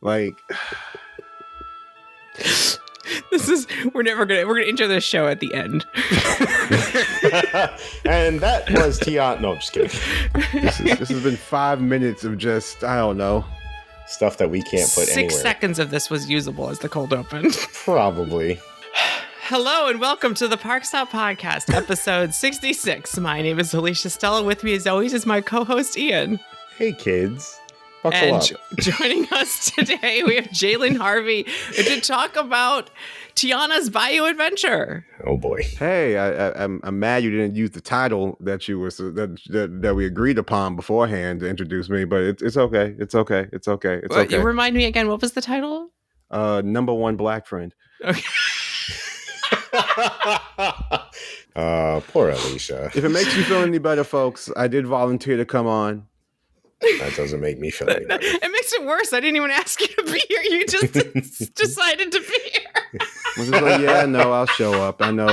Like, we're gonna enter this show at the end. And that was Tiana. No, I'm just kidding. this has been 5 minutes of just, I don't know. Stuff that we can't put anywhere. 6 seconds of this was usable as the cold open. Probably. Hello and welcome to the ParkStop podcast, episode 66. My name is Alicia Stella. With me as always is my co-host Ian. Hey kids. Buckle And up. Joining us today, we have Jalen Harvey to talk about Tiana's Bayou adventure. Oh boy. Hey, I'm mad you didn't use the title that you were that we agreed upon beforehand to introduce me, but it's okay. It's okay. It's okay. It's okay. Remind me again, what was the title? Number one black friend. Okay. Poor Alicia. If it makes you feel any better, folks, I did volunteer to come on. That doesn't make me feel any better. It makes it worse. I didn't even ask you to be here. You just decided to be here. I was just like, yeah, no, I'll show up. I know,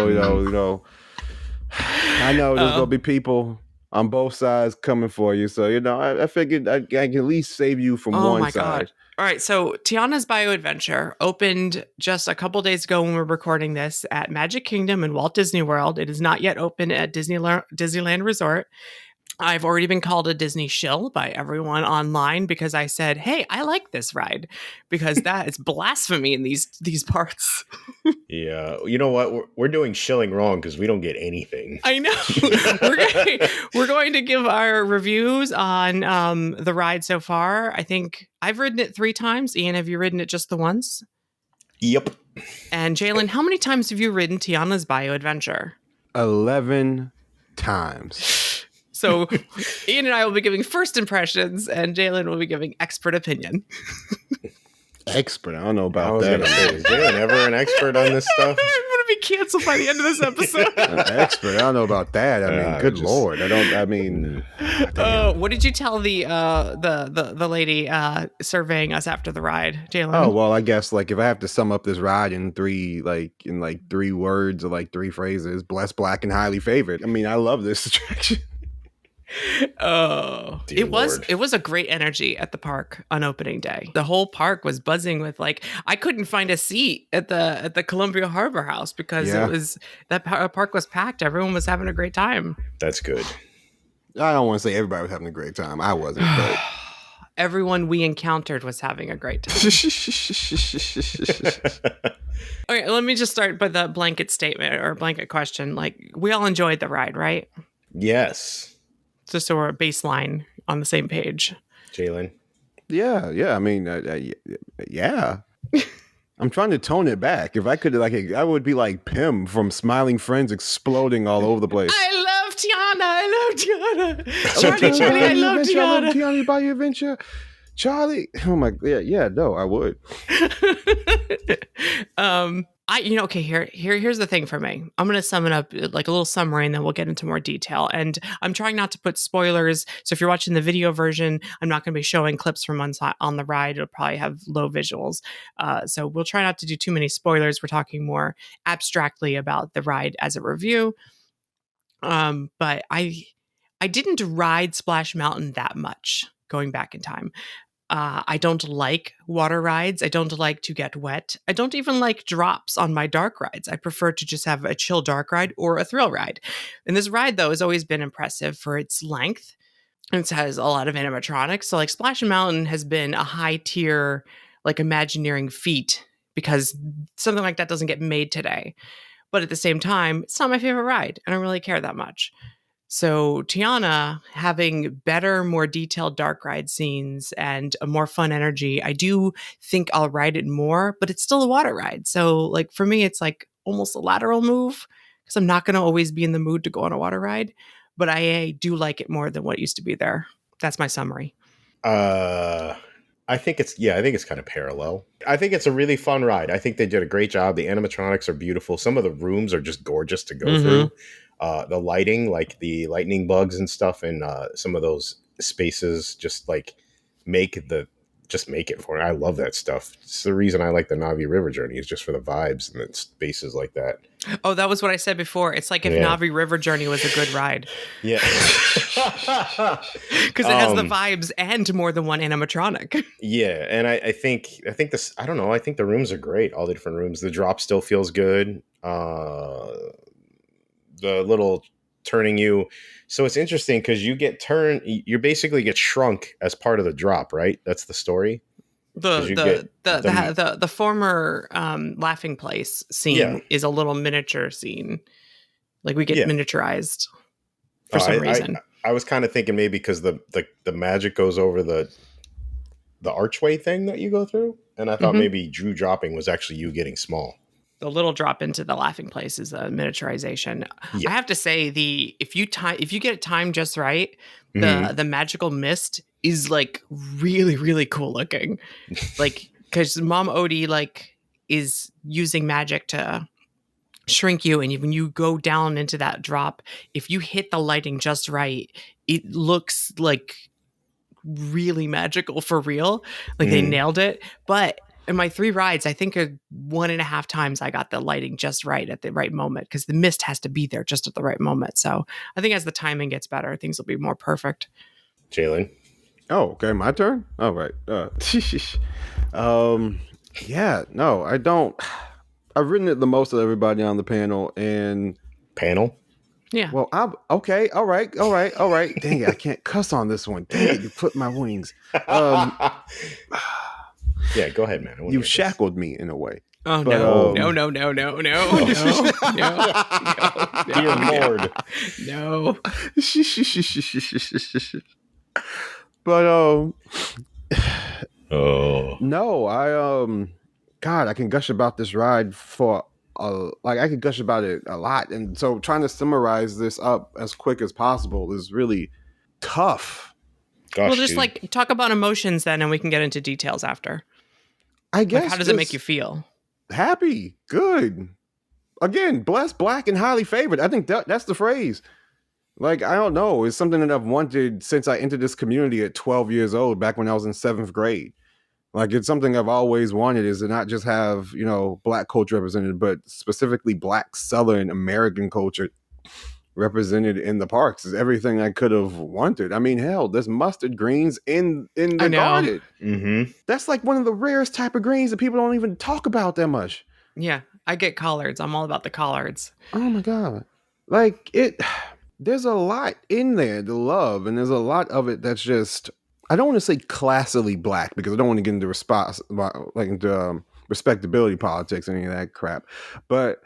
I know there's gonna be people on both sides coming for you. So, I figured I can at least save you from one my side. God. All right, so Tiana's Bayou Adventure opened just a couple days ago when we're recording this at Magic Kingdom in Walt Disney World. It is not yet open at Disneyland Resort. I've already been called a Disney shill by everyone online because I said, hey, I like this ride, because that is blasphemy in these parts. Yeah, you know what? We're doing shilling wrong because we don't get anything. I know. We're going to give our reviews on the ride so far. I think I've ridden it 3 times. Ian, have you ridden it just the once? Yep. And Jalen, how many times have you ridden Tiana's Bayou Adventure? 11 times. So Ian and I will be giving first impressions, and Jalen will be giving expert opinion. Expert? I don't know about I was that. gonna say, is Jalen ever an expert on this stuff? I'm going to be canceled by the end of this episode. An expert? I don't know about that. I mean, good Lord. What did you tell the lady surveying us after the ride, Jalen? Oh, well, I guess like if I have to sum up this ride in 3 words or 3 phrases, blessed, black, and highly favored. I mean, I love this attraction. Oh, Dear Lord. It was a great energy at the park on opening day. The whole park was buzzing with I couldn't find a seat at the Columbia Harbor House because park was packed. Everyone was having a great time. That's good. I don't want to say everybody was having a great time. I wasn't, but everyone we encountered was having a great time. Okay, let me just start by the blanket statement or blanket question. We all enjoyed the ride, right? Yes. Just so we're baseline on the same page. Jalen. Yeah. I mean, yeah. I'm trying to tone it back. If I could, I would be like Pym from Smiling Friends, exploding all over the place. I love Tiana. Charlie, I love Tiana. Tiana Bayou Adventure. Charlie. Oh my, yeah. No, I would. Here's the thing for me. I'm going to sum it up like a little summary, and then we'll get into more detail. And I'm trying not to put spoilers. So if you're watching the video version, I'm not going to be showing clips from on the ride. It'll probably have low visuals. So we'll try not to do too many spoilers. We're talking more abstractly about the ride as a review. But I didn't ride Splash Mountain that much going back in time. I don't like water rides. I don't like to get wet. I don't even like drops on my dark rides. I prefer to just have a chill dark ride or a thrill ride. And this ride, though, has always been impressive for its length. It has a lot of animatronics. So Splash Mountain has been a high tier, Imagineering feat because something like that doesn't get made today. But at the same time, it's not my favorite ride. I don't really care that much. So Tiana having better, more detailed dark ride scenes and a more fun energy, I do think I'll ride it more, but it's still a water ride. So for me, it's almost a lateral move because I'm not going to always be in the mood to go on a water ride, but I do like it more than what used to be there. That's my summary. I think it's kind of parallel. I think it's a really fun ride. I think they did a great job. The animatronics are beautiful. Some of the rooms are just gorgeous to go through. The lighting, the lightning bugs and stuff, and some of those spaces just make the just make it for me. I love that stuff. It's the reason I like the Navi River Journey, is just for the vibes and the spaces like that. Oh, that was what I said before. It's like if Yeah. Navi River Journey was a good ride. Yeah. Because it has the vibes and more than one animatronic. Yeah, and I think this, I don't know, I think the rooms are great, all the different rooms. The drop still feels good. The little turning you. So it's interesting because you basically get shrunk as part of the drop, right? That's the story. The former laughing place scene is a little miniature scene. Like we get miniaturized for some reason. I was kind of thinking maybe because the magic goes over the archway thing that you go through, and I thought maybe Drew dropping was actually you getting small. The little drop into the laughing place is a miniaturization. Yeah. I have to say, if you get it timed just right, the magical mist is like really, really cool looking. Like, because Mom Odie like is using magic to shrink you, and when you go down into that drop, if you hit the lighting just right, it looks like really magical for real. Like they nailed it. But in my 3 rides, I think 1.5 times I got the lighting just right at the right moment, because the mist has to be there just at the right moment. So I think as the timing gets better, things will be more perfect. Jalen. Oh, okay, my turn. All right. Yeah, no, I don't. I've ridden it the most of everybody on the panel. Yeah. Well, I'm okay. All right. Dang it, I can't cuss on this one. Dang it, you clipped my wings. Yeah, go ahead, man. You shackled me in a way. Oh, but, no. No. Dear Lord. No. But oh. No, God, I can gush about this ride for I could gush about it a lot, and so trying to summarize this up as quick as possible is really tough. Gosh, well, just like talk about emotions then, and we can get into details after. I guess. Like, how does it make you feel? Happy, good. Again, blessed, black, and highly favored. I think that's the phrase. Like, I don't know. It's something that I've wanted since I entered this community at 12 years old, back when I was in 7th grade. Like, it's something I've always wanted, is to not just have, Black culture represented, but specifically Black Southern American culture represented in the parks. Is everything I could have wanted. I mean, hell, there's mustard greens in the garden. Mm-hmm. That's like one of the rarest type of greens that people don't even talk about that much. Yeah, I get collards. I'm all about the collards. Oh my God. Like, there's a lot in there to love, and there's a lot of it that's just, I don't want to say classily Black, because I don't want to get into respectability politics and any of that crap. But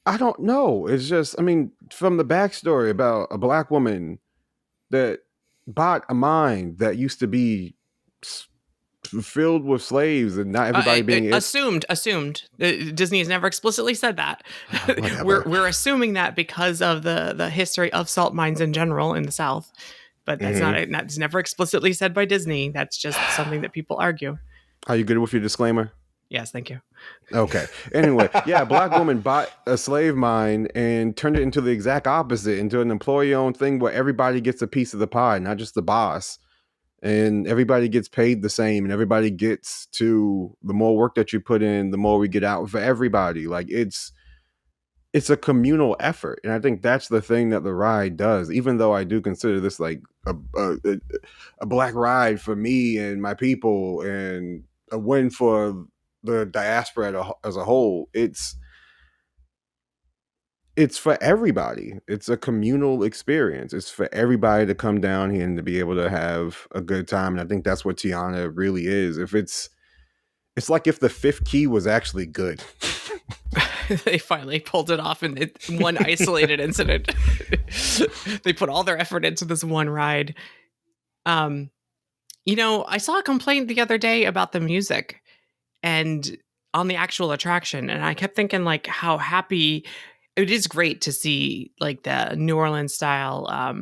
I don't know. It's just, I mean, from the backstory about a Black woman that bought a mine that used to be filled with slaves, and not everybody being assumed. Disney has never explicitly said that. We're assuming that because of the history of salt mines in general in the South, but that's that's never explicitly said by Disney. That's just something that people argue. Are you good with your disclaimer? Yes, thank you. Okay. Anyway, yeah, Black woman bought a slave mine and turned it into the exact opposite, into an employee-owned thing where everybody gets a piece of the pie, not just the boss. And everybody gets paid the same, and everybody gets to, the more work that you put in, the more we get out for everybody. Like, it's a communal effort. And I think that's the thing that the ride does, even though I do consider this like a Black ride for me and my people, and a win for the diaspora as a whole. It's for everybody. It's a communal experience. It's for everybody to come down here and to be able to have a good time. And I think that's what Tiana really is. It's like if the Fifth Key was actually good. They finally pulled it off in one isolated incident. They put all their effort into this one ride. I saw a complaint the other day about the music and on the actual attraction, and I kept thinking like how happy it is. Great to see like the New Orleans style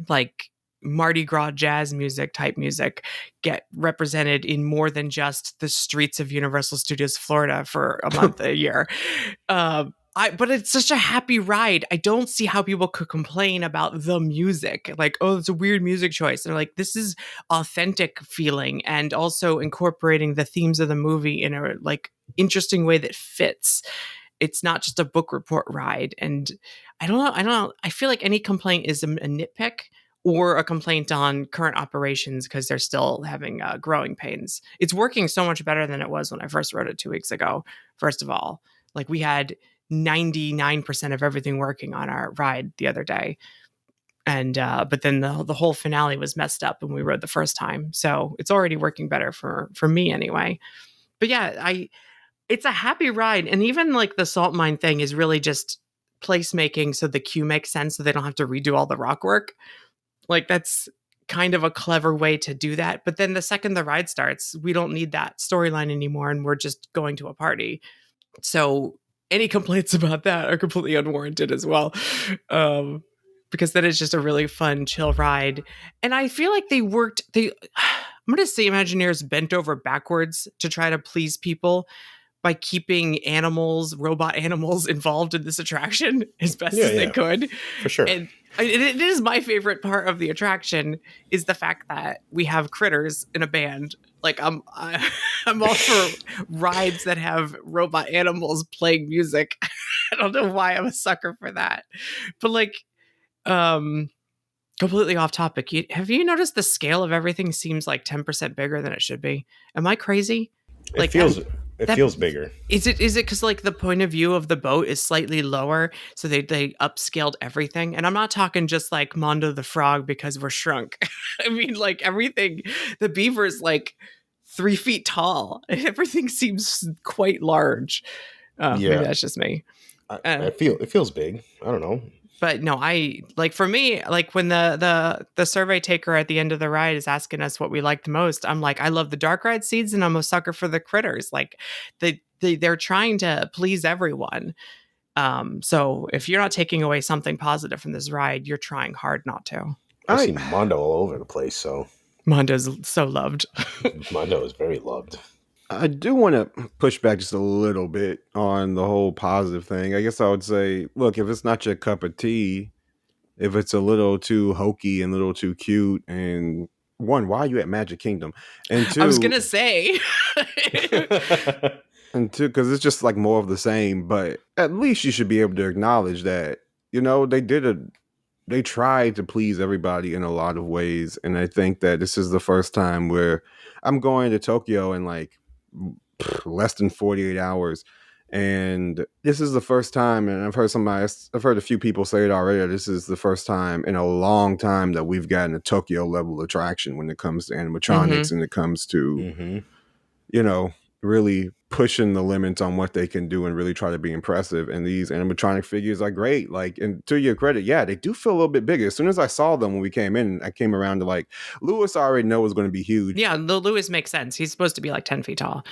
like Mardi Gras jazz music type music get represented in more than just the streets of Universal Studios Florida for a month a year. But it's such a happy ride. I don't see how people could complain about the music. Like, oh, it's a weird music choice. And like, this is authentic feeling and also incorporating the themes of the movie in a like interesting way that fits. It's not just a book report ride. And I don't know. I feel like any complaint is a nitpick or a complaint on current operations because they're still having growing pains. It's working so much better than it was when I first wrote it 2 weeks ago. First of all, like we had 99% of everything working on our ride the other day. And but then the whole finale was messed up when we rode the first time. So it's already working better for me anyway. But yeah, it's a happy ride. And even like the salt mine thing is really just placemaking so the queue makes sense so they don't have to redo all the rock work. Like that's kind of a clever way to do that. But then the second the ride starts, we don't need that storyline anymore and we're just going to a party. So any complaints about that are completely unwarranted as well. Because then it's just a really fun, chill ride. And I feel like I'm going to say Imagineers bent over backwards to try to please people by keeping robot animals involved in this attraction as best as they could. For sure. And it is my favorite part of the attraction is the fact that we have critters in a band. Like I'm all for rides that have robot animals playing music. I don't know why I'm a sucker for that. But like completely off topic. Have you noticed the scale of everything seems like 10% bigger than it should be? Am I crazy? Like it feels bigger. Is it because like the point of view of the boat is slightly lower, so they upscaled everything? And I'm not talking just like Mondo the Frog because we're shrunk. I mean like everything. The beaver's like 3 feet tall. Everything seems quite large. Maybe that's just me. It feels big. I don't know. But no, I like for me, like when the survey taker at the end of the ride is asking us what we liked most, I'm like, I love the dark ride seeds and I'm a sucker for the critters. Like they're trying to please everyone. So if you're not taking away something positive from this ride, you're trying hard not to. I see Mondo all over the place, so Mondo's so loved. Mondo is very loved. I do want to push back just a little bit on the whole positive thing. I guess I would say, look, if it's not your cup of tea, if it's a little too hokey and a little too cute, and one, why are you at Magic Kingdom? And two, I was gonna say, and two, because it's just like more of the same. But at least you should be able to acknowledge that they tried to please everybody in a lot of ways, and I think that this is the first time where I'm going to Tokyo in like less than 48 hours, and this is the first time, and I've heard a few people say it already, this is the first time in a long time that we've gotten a Tokyo level attraction when it comes to animatronics and it comes to really pushing the limits on what they can do and really try to be impressive. And these animatronic figures are great. Like, and to your credit, yeah, they do feel a little bit bigger. As soon as I saw them when we came in, I came around to like, Lewis I already know is going to be huge. Yeah, the Lewis makes sense. He's supposed to be like 10 feet tall.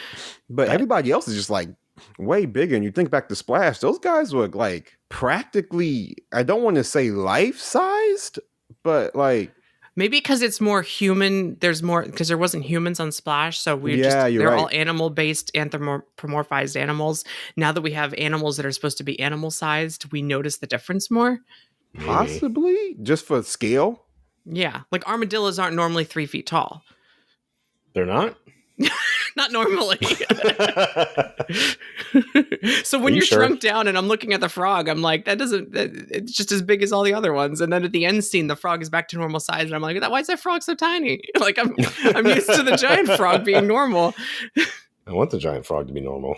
But everybody else is just like way bigger. And you think back to Splash, those guys were like practically, I don't want to say life-sized, but like, maybe because it's more human. There's more because there wasn't humans on Splash, so they're all animal-based, anthropomorphized animals. Now that we have animals that are supposed to be animal-sized, we notice the difference more. Possibly just for scale. Yeah, like armadillos aren't normally 3 feet tall. They're not. Not normally. So when you're shrunk down and I'm looking at the frog, I'm like, it's just as big as all the other ones. And then at the end scene, the frog is back to normal size. And I'm like, why is that frog so tiny? Like I'm used to the giant frog being normal. I want the giant frog to be normal.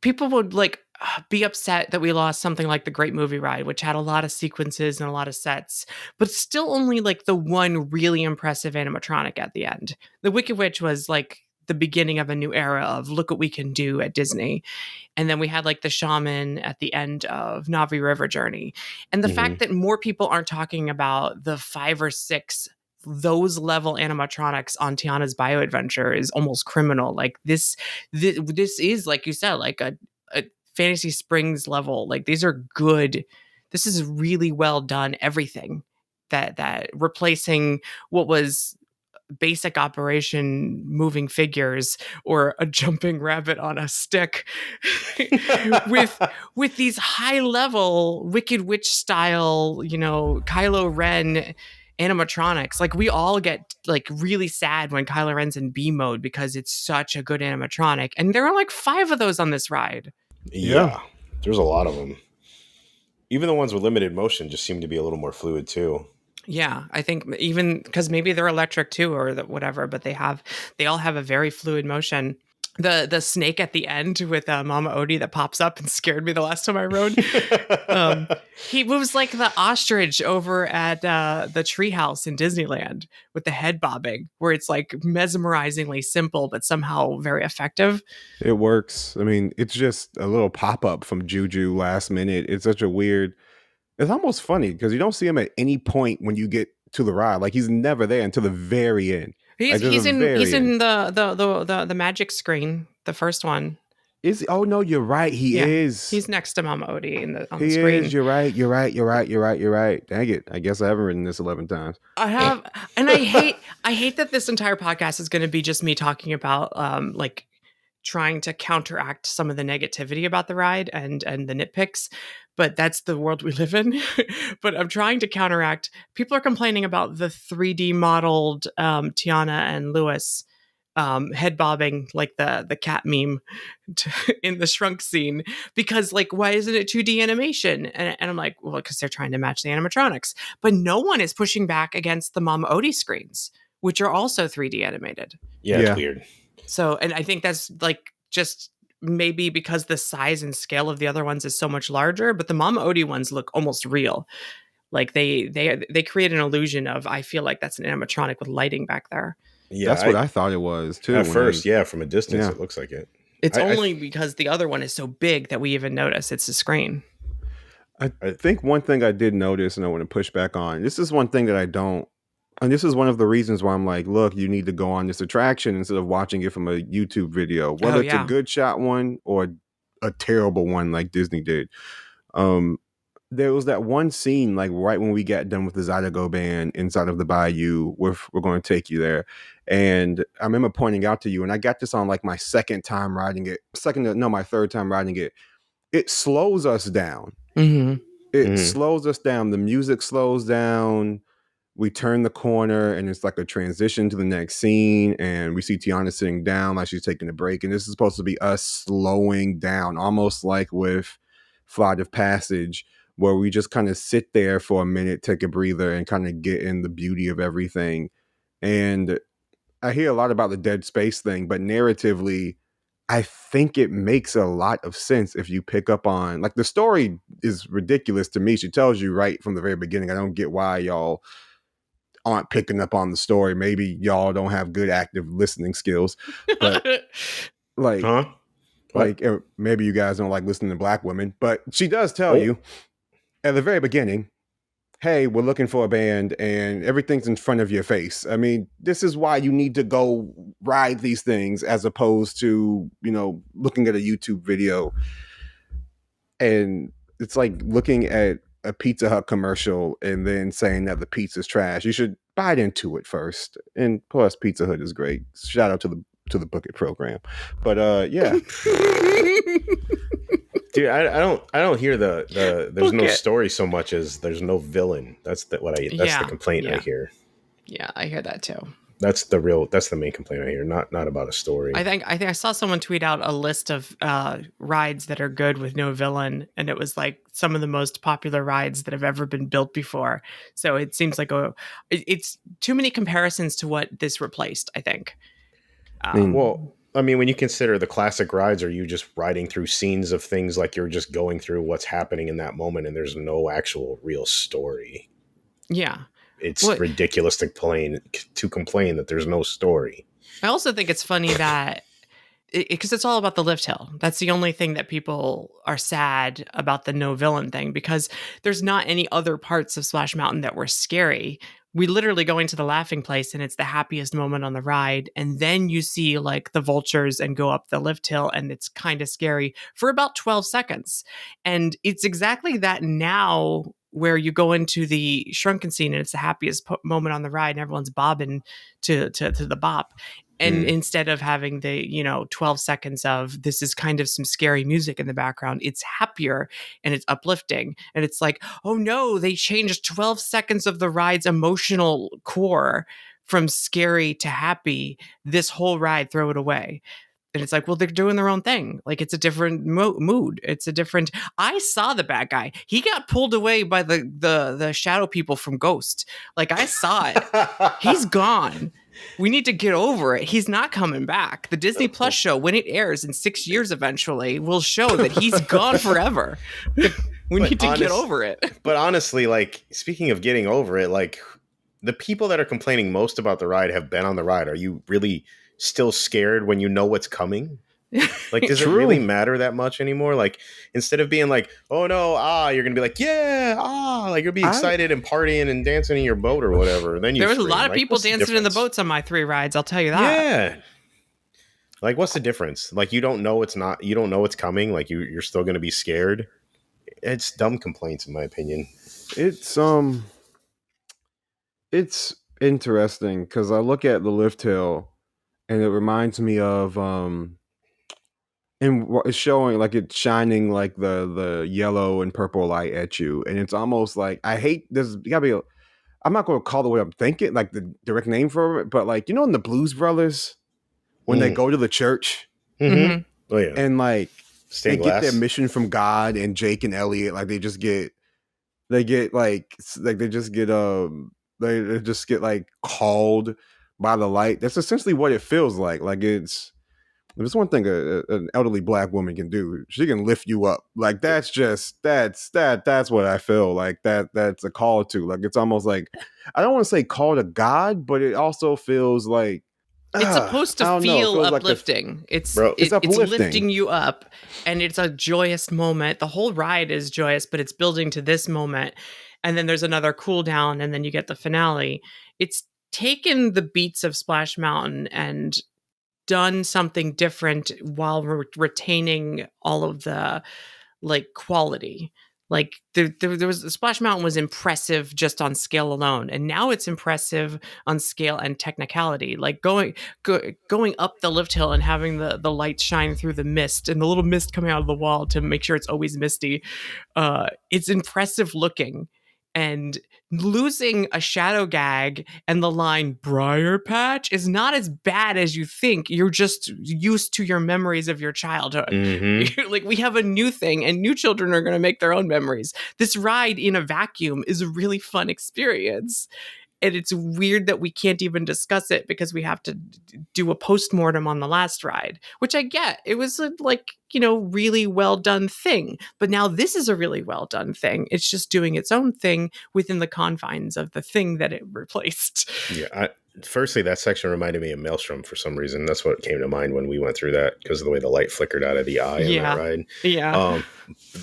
People would like be upset that we lost something like the Great Movie Ride, which had a lot of sequences and a lot of sets, but still only like the one really impressive animatronic at the end. The Wicked Witch was like the beginning of a new era of look what we can do at Disney. And then we had like the shaman at the end of Navi River Journey. And the fact that more people aren't talking about the 5 or 6 those level animatronics on Tiana's Bayou adventure is almost criminal. Like this is, like you said, like a Fantasy Springs level. Like these are good. This is really well done. Everything that replacing what was basic operation moving figures or a jumping rabbit on a stick with these high level Wicked Witch style, Kylo Ren animatronics. Like, we all get like really sad when Kylo Ren's in B mode because it's such a good animatronic, and there are like 5 of those on this ride. Yeah, there's a lot of them. Even the ones with limited motion just seem to be a little more fluid too. Yeah, I think even because maybe they're electric too, or whatever, but they all have a very fluid motion. The snake at the end with Mama Odie that pops up and scared me the last time I rode. He moves like the ostrich over at the treehouse in Disneyland with the head bobbing, where it's like mesmerizingly simple but somehow very effective. It works. I mean, it's just a little pop up from Juju last minute. It's such a weird. It's almost funny because you don't see him at any point when you get to the ride. Like, he's never there until the very end. He's in the magic screen, the first one. Is oh no, you're right. He is. He's next to Mama Odie on the screen. Is. You're right. You're right. Dang it! I guess I haven't written this 11 times. I have, and I hate that this entire podcast is going to be just me talking about like trying to counteract some of the negativity about the ride and the nitpicks, but that's the world we live in. But I'm trying to counteract. People are complaining about the 3D modeled Tiana and Lewis head bobbing like the cat meme in the shrunk scene, because like, why isn't it 2D animation? And I'm like, well, because they're trying to match the animatronics. But no one is pushing back against the Mama Odie screens, which are also 3D animated. Yeah, it's weird. So, and I think that's like just maybe because the size and scale of the other ones is so much larger, but the Mama Odie ones look almost real. Like they create an illusion of, I feel like that's an animatronic with lighting back there. Yeah, that's what I thought it was too. At first, from a distance, it looks like it. It's only because the other one is so big that we even notice it's a screen. I think one thing I did notice, and I want to push back on, this is one thing that I don't. And this is one of the reasons why I'm like, look, you need to go on this attraction instead of watching it from a YouTube video, whether it's a good shot one or a terrible one like Disney did. There was that one scene, like right when we got done with the Zydeco band inside of the Bayou, we're going to take you there. And I remember pointing out to you, and I got this on like my third time riding it. It slows us down. Mm-hmm. It slows us down. The music slows down. We turn the corner and it's like a transition to the next scene, and we see Tiana sitting down like she's taking a break. And this is supposed to be us slowing down, almost like with Flight of Passage, where we just kind of sit there for a minute, take a breather, and kind of get in the beauty of everything. And I hear a lot about the dead space thing, but narratively, I think it makes a lot of sense if you pick up on, like, the story is ridiculous to me. She tells you right from the very beginning. I don't get why y'all aren't picking up on the story. Maybe y'all don't have good active listening skills, but like, maybe you guys don't like listening to Black women, but she does tell you at the very beginning, hey, we're looking for a band and everything's in front of your face. I mean, this is why you need to go ride these things as opposed to, looking at a YouTube video. And it's like looking at a Pizza Hut commercial and then saying that the pizza's trash. You should bite into it first. And plus, Pizza Hut is great. Shout out to the Book It program. But yeah. Dude, I don't hear there's no story so much as there's no villain. That's the complaint I hear. Yeah, I hear that too. That's the main complaint I hear, not about a story. I think I saw someone tweet out a list of rides that are good with no villain, and it was like some of the most popular rides that have ever been built before. So it seems like it's too many comparisons to what this replaced, I think. When you consider the classic rides, are you just riding through scenes of things, like you're just going through what's happening in that moment and there's no actual real story? Yeah. It's ridiculous to complain that there's no story. I also think it's funny that because it's all about the lift hill. That's the only thing that people are sad about, the no villain thing, because there's not any other parts of Splash Mountain that were scary. We literally go into the laughing place and it's the happiest moment on the ride. And then you see like the vultures and go up the lift hill and it's kind of scary for about 12 seconds. And it's exactly that now where you go into the shrunken scene and it's the happiest moment on the ride and everyone's bobbing to the bop. And instead of having the 12 seconds of this is kind of some scary music in the background, it's happier and it's uplifting. And it's like, oh no, they changed 12 seconds of the ride's emotional core from scary to happy. This whole ride, throw it away. And it's like, well, they're doing their own thing. Like, it's a different mood. It's a different. I saw the bad guy. He got pulled away by the shadow people from Ghost. Like, I saw it. He's gone. We need to get over it. He's not coming back. The Disney Plus show, when it airs in 6 years eventually, will show that he's gone forever. We need to get over it. But honestly, like, speaking of getting over it, like, the people that are complaining most about the ride have been on the ride. Are you really still scared when you know what's coming? Like, does it really matter that much anymore? Like, instead of being like, oh no, you're gonna be like, yeah, like you'll be excited and partying and dancing in your boat or whatever. And then there was a lot of people dancing in the boats on my 3 rides, I'll tell you that. Yeah. Like, what's the difference? Like, you don't know it's coming. Like, you're still gonna be scared. It's dumb complaints, in my opinion. It's interesting because I look at the lift hill and it reminds me of and it's showing like it's shining like the yellow and purple light at you, and it's almost like I hate this. Gotta be. I'm not going to call it what I'm thinking, like the direct name for it, but like in the Blues Brothers when they go to the church, oh yeah, and like Stained they glass. get their mission from God, and Jake and Elliot, like they just get called by the light. That's essentially what it feels like. Like it's. There's one thing an elderly black woman can do. She can lift you up. Like that's what I feel like. That's a call to. Like it's almost like I don't want to say call to God, but it also feels like it's supposed to feel uplifting. Like it's lifting you up, and it's a joyous moment. The whole ride is joyous, but it's building to this moment, and then there's another cool down, and then you get the finale. It's taken the beats of Splash Mountain and done something different while retaining all of the like quality. Like there was Splash Mountain was impressive just on scale alone, and now it's impressive on scale and technicality. Like going up the lift hill and having the lights shine through the mist and the little mist coming out of the wall to make sure it's always misty. It's impressive looking. And losing a shadow gag and the line Briar Patch is not as bad as you think. You're just used to your memories of your childhood. Like we have a new thing and new children are going to make their own memories. This ride in a vacuum is a really fun experience. And it's weird that we can't even discuss it because we have to do a postmortem on the last ride, which I get. It was a really well done thing. But now this is a really well done thing. It's just doing its own thing within the confines of the thing that it replaced. Yeah. Firstly, that section reminded me of Maelstrom for some reason. That's what came to mind when we went through that because of the way the light flickered out of the eye on that ride. Yeah.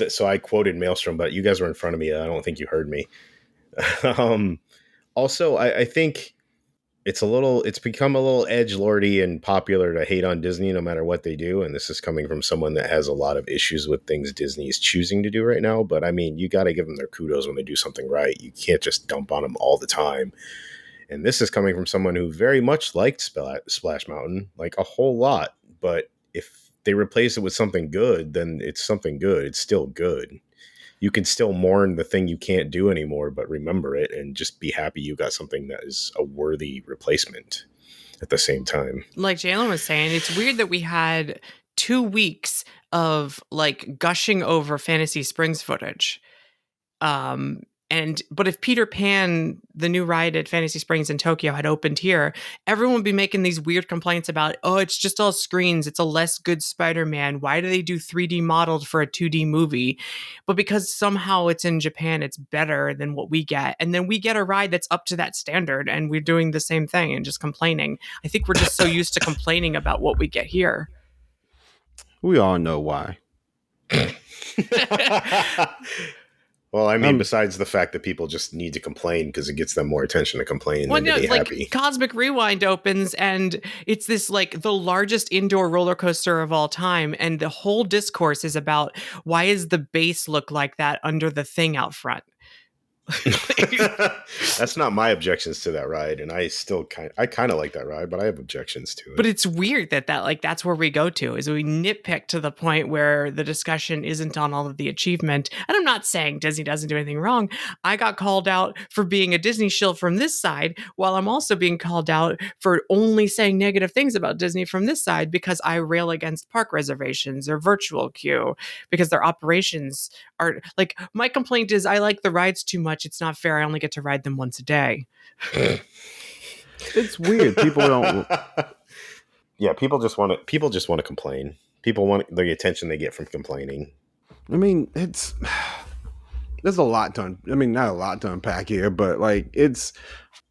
So I quoted Maelstrom, but you guys were in front of me. I don't think you heard me. Also, I think it's become a little edgelordy and popular to hate on Disney no matter what they do. And this is coming from someone that has a lot of issues with things Disney is choosing to do right now. But I mean, you got to give them their kudos when they do something right. You can't just dump on them all the time. And this is coming from someone who very much liked Splash Mountain, like a whole lot. But if they replace it with something good, then it's something good. It's still good. You can still mourn the thing you can't do anymore, but remember it and just be happy you got something that is a worthy replacement at the same time. Like Jalen was saying, it's weird that we had 2 weeks of like gushing over Fantasy Springs footage. But if Peter Pan, the new ride at Fantasy Springs in Tokyo, had opened here, everyone would be making these weird complaints about, oh, it's just all screens. It's a less good Spider-Man. Why do they do 3D modeled for a 2D movie? But because somehow it's in Japan, it's better than what we get. And then we get a ride that's up to that standard and we're doing the same thing and just complaining. I think we're just so used to complaining about what we get here. We all know why. Well, I mean, besides the fact that people just need to complain because it gets them more attention to complain than to be happy. Cosmic Rewind opens and it's this like the largest indoor roller coaster of all time. And the whole discourse is about why does the base look like that under the thing out front? That's not my objections to that ride, and I kind of like that ride, but I have objections to it. But it's weird that like that's where we go to, is we nitpick to the point where the discussion isn't on all of the achievement. And I'm not saying Disney doesn't do anything wrong. I got called out for being a Disney shill from this side, while I'm also being called out for only saying negative things about Disney from this side because I rail against park reservations or virtual queue because their operations are like, my complaint is I like the rides too much. It's not fair. I only get to ride them once a day. It's weird. People don't. Yeah, people just want to complain. People want the attention they get from complaining. I mean, there's a lot to. I mean, not a lot to unpack here, but like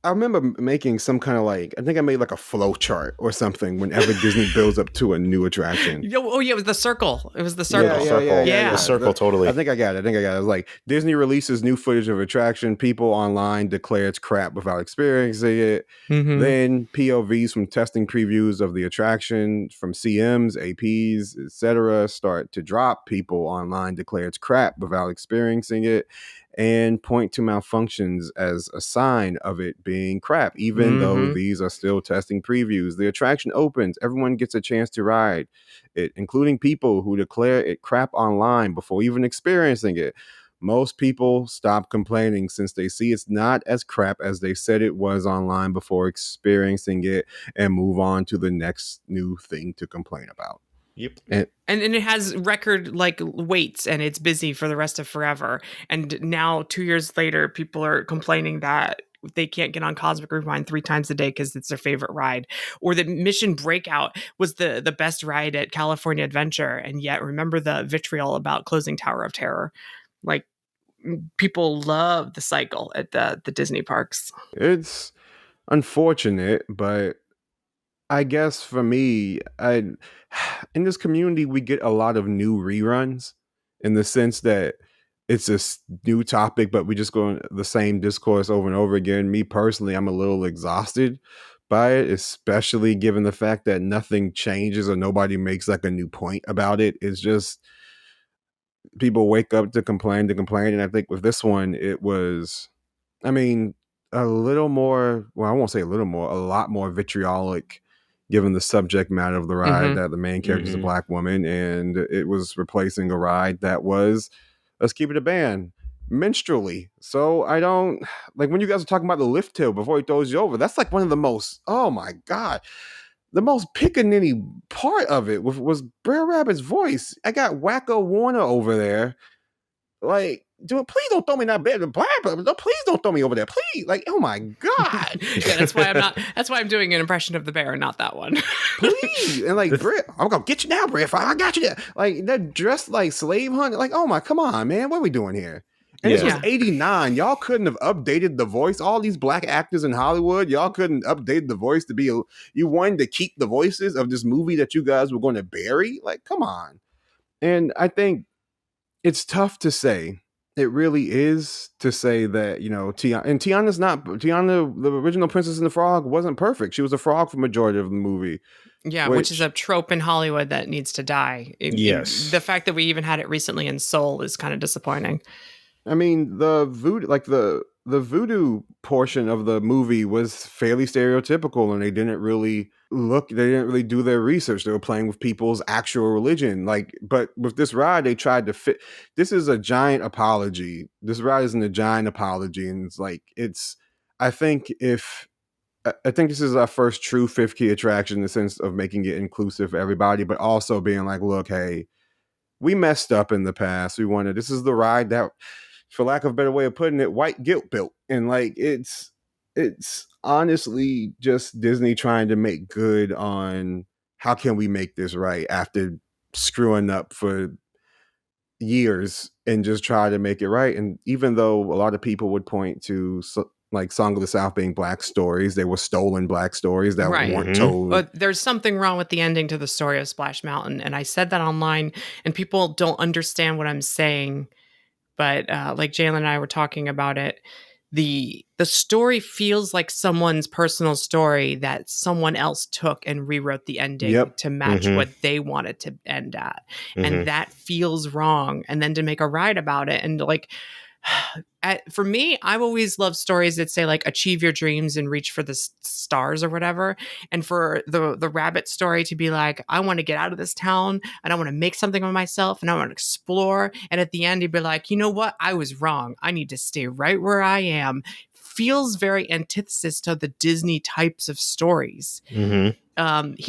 I remember making some kind of I think I made like a flow chart or something whenever Disney builds up to a new attraction. Oh yeah, it was the circle. It was the circle. Yeah. The circle, totally. I think I got it. It was like Disney releases new footage of attraction. People online declare it's crap without experiencing it. Mm-hmm. Then POVs from testing previews of the attraction from CMs, APs, etc. start to drop. People online declare it's crap without experiencing it, and point to malfunctions as a sign of it being crap, even though these are still testing previews. The attraction opens, everyone gets a chance to ride it, including people who declare it crap online before even experiencing it. Most people stop complaining since they see it's not as crap as they said it was online before experiencing it, and move on to the next new thing to complain about. Yep. And it has record waits, and it's busy for the rest of forever. And now 2 years later, people are complaining that they can't get on Cosmic Rewind 3 times a day because it's their favorite ride, or that Mission Breakout was the best ride at California Adventure, and yet remember the vitriol about closing Tower of Terror. Like, people love the cycle at the Disney parks. It's unfortunate, but I guess for me, in this community, we get a lot of new reruns in the sense that it's a new topic, but we just go on the same discourse over and over again. Me personally, I'm a little exhausted by it, especially given the fact that nothing changes or nobody makes like a new point about it. It's just people wake up to complain. And I think with this one, it was, I mean, a little more, well, I won't say a little more, a lot more vitriolic given the subject matter of the ride, that the main character is a black woman, and it was replacing a ride that was, let's keep it a band, minstrelly. So I don't, like when you guys are talking about the lift hill before he throws you over, that's like one of the most, oh my God, the most pickaninny part of it was Brer Rabbit's voice. I got Wacko Warner over there. Like, dude, please don't throw me that bed. Please don't throw me over there. Please. Like, oh my God. Yeah, that's why I'm doing an impression of the bear, not that one. Please. And like, Brett, I'm gonna get you now, Brett. I got you there. Like, they're dressed like slave hunters. Like, oh my, come on, man. What are we doing here? And this was 89. Y'all couldn't have updated the voice. All these black actors in Hollywood, y'all couldn't update the voice to be, you wanted to keep the voices of this movie that you guys were going to bury? Like, come on. And I think it's tough to say. It really is to say that, you know, Tiana, the original Princess and the Frog, wasn't perfect. She was a frog for majority of the movie. Yeah, which is a trope in Hollywood that needs to die. The fact that we even had it recently in Soul is kind of disappointing. I mean, the voodoo portion of the movie was fairly stereotypical, and they didn't really do their research. They were playing with people's actual religion. But with this ride, they tried to fit. This is a giant apology. This ride isn't a giant apology, and I think this is our first true fifth key attraction in the sense of making it inclusive for everybody, but also being like, look, hey, we messed up in the past. This is the ride that, for lack of a better way of putting it, white guilt built. And like, it's honestly just Disney trying to make good on how can we make this right after screwing up for years and just try to make it right. And even though a lot of people would point to like Song of the South being black stories, they were stolen black stories that weren't told. But there's something wrong with the ending to the story of Splash Mountain. And I said that online, and people don't understand what I'm saying. But like Jalen and I were talking about it, the story feels like someone's personal story that someone else took and rewrote the ending to match what they wanted to end at. And that feels wrong. And then to make a ride about it, and like, For me, I've always loved stories that say like achieve your dreams and reach for the stars or whatever. And for the rabbit story to be like, I want to get out of this town and I want to make something of myself and I want to explore. And at the end, he'd be like, you know what? I was wrong. I need to stay right where I am. Feels very antithesis to the Disney types of stories. He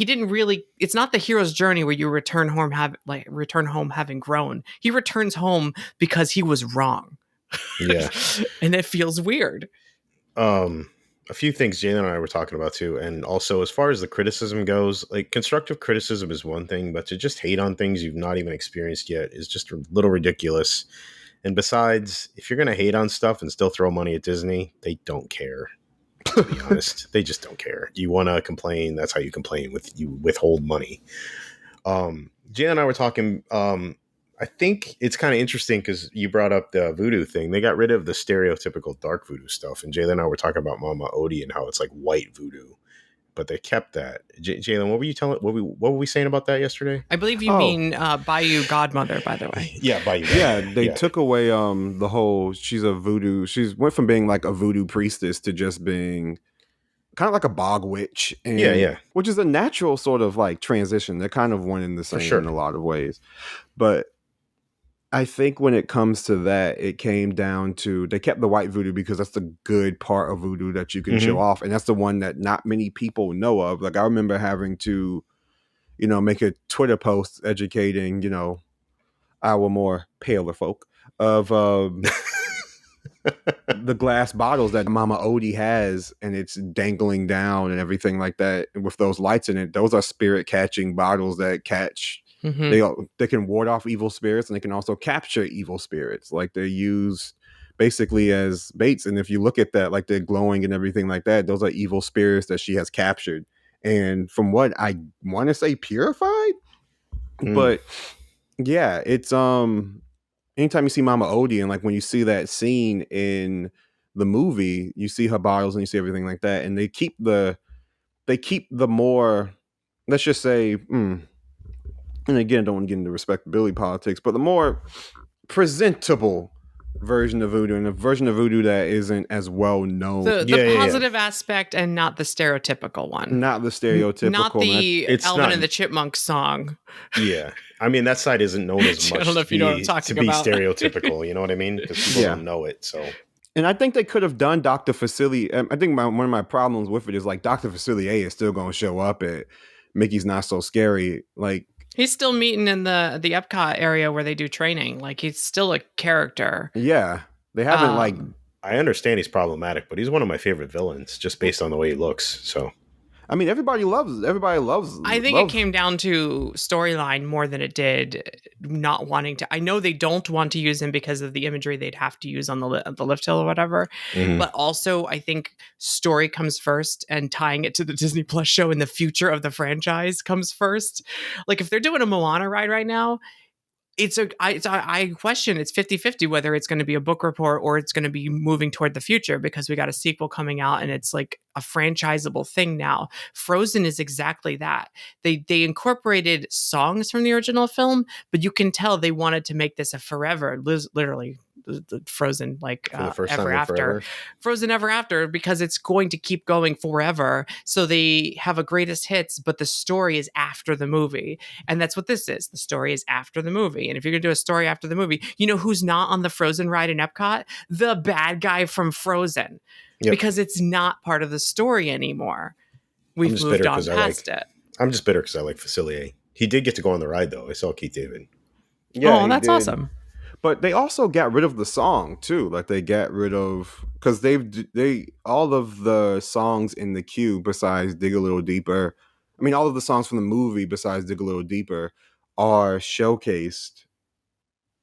didn't really, it's not the hero's journey where you return home having grown. He returns home because he was wrong. Yeah. And it feels weird. A few things Jalen and I were talking about too, and also as far as the criticism goes, like constructive criticism is one thing, but to just hate on things you've not even experienced yet is just a little ridiculous. And besides, if you're going to hate on stuff and still throw money at Disney, they don't care. To be honest, they just don't care. You want to complain? That's how you complain. You withhold money. Jalen and I were talking. I think it's kind of interesting because you brought up the voodoo thing. They got rid of the stereotypical dark voodoo stuff, and Jalen and I were talking about Mama Odie and how it's like white voodoo, but they kept that. Jalen, what were you telling? What were we saying about that yesterday? I believe you mean Bayou Godmother, by the way. Yeah, Bayou. Yeah, they took away the whole. She's a voodoo. She's went from being like a voodoo priestess to just being kind of like a bog witch. And, which is a natural sort of like transition. They're kind of one and the same in a lot of ways, but I think when it comes to that, it came down to they kept the white voodoo because that's the good part of voodoo that you can show off. And that's the one that not many people know of. Like I remember having to, make a Twitter post educating, our more paler folk of the glass bottles that Mama Odie has, and it's dangling down and everything like that. And with those lights in it, those are spirit catching bottles that catch. They can ward off evil spirits, and they can also capture evil spirits. Like they're used basically as baits. And if you look at that, like they're glowing and everything like that, those are evil spirits that she has captured. And from what I want to say, purified. But yeah, it's anytime you see Mama Odie, and like when you see that scene in the movie, you see her bottles and you see everything like that, and they keep the more, let's just say. And again, I don't want to get into respectability politics, but the more presentable version of voodoo, and a version of voodoo that isn't as well known. The positive aspect and not the stereotypical one. Not the stereotypical. Not the Alvin and the Chipmunks song. Yeah. I mean, that side isn't known as much I don't know if you know what I'm talking about. To be stereotypical, you know what I mean? Because people don't know it, so... And I think they could have done Dr. Facilier. I think one of my problems with it is like Dr. Facilier is still going to show up at Mickey's Not So Scary. Like, he's still meeting in the Epcot area where they do training. Like he's still a character. Yeah, they haven't I understand he's problematic, but he's one of my favorite villains just based on the way he looks. So, I mean, everybody loves. I think it came down to storyline more than it did not wanting to. I know they don't want to use him because of the imagery they'd have to use on the lift hill or whatever. But also, I think story comes first, and tying it to the Disney Plus show in the future of the franchise comes first. Like if they're doing a Moana ride right now, I question it's 50-50 whether it's going to be a book report or it's going to be moving toward the future, because we got a sequel coming out and it's like a franchisable thing now. Frozen is exactly that. They incorporated songs from the original film, but you can tell they wanted to make this a forever, literally Frozen, like ever after. Frozen Ever After, because it's going to keep going forever. So they have a greatest hits, but the story is after the movie. And that's what this is. The story is after the movie. And if you're going to do a story after the movie, you know who's not on the Frozen ride in Epcot? The bad guy from Frozen. Yep. Because it's not part of the story anymore. We've moved on past it. I'm just bitter because I like Facilier. He did get to go on the ride, though. I saw Keith David. Yeah, that's awesome. But they also got rid of the song too. Like they got rid of, because they all of the songs in the queue besides Dig a Little Deeper. I mean, all of the songs from the movie besides Dig a Little Deeper are showcased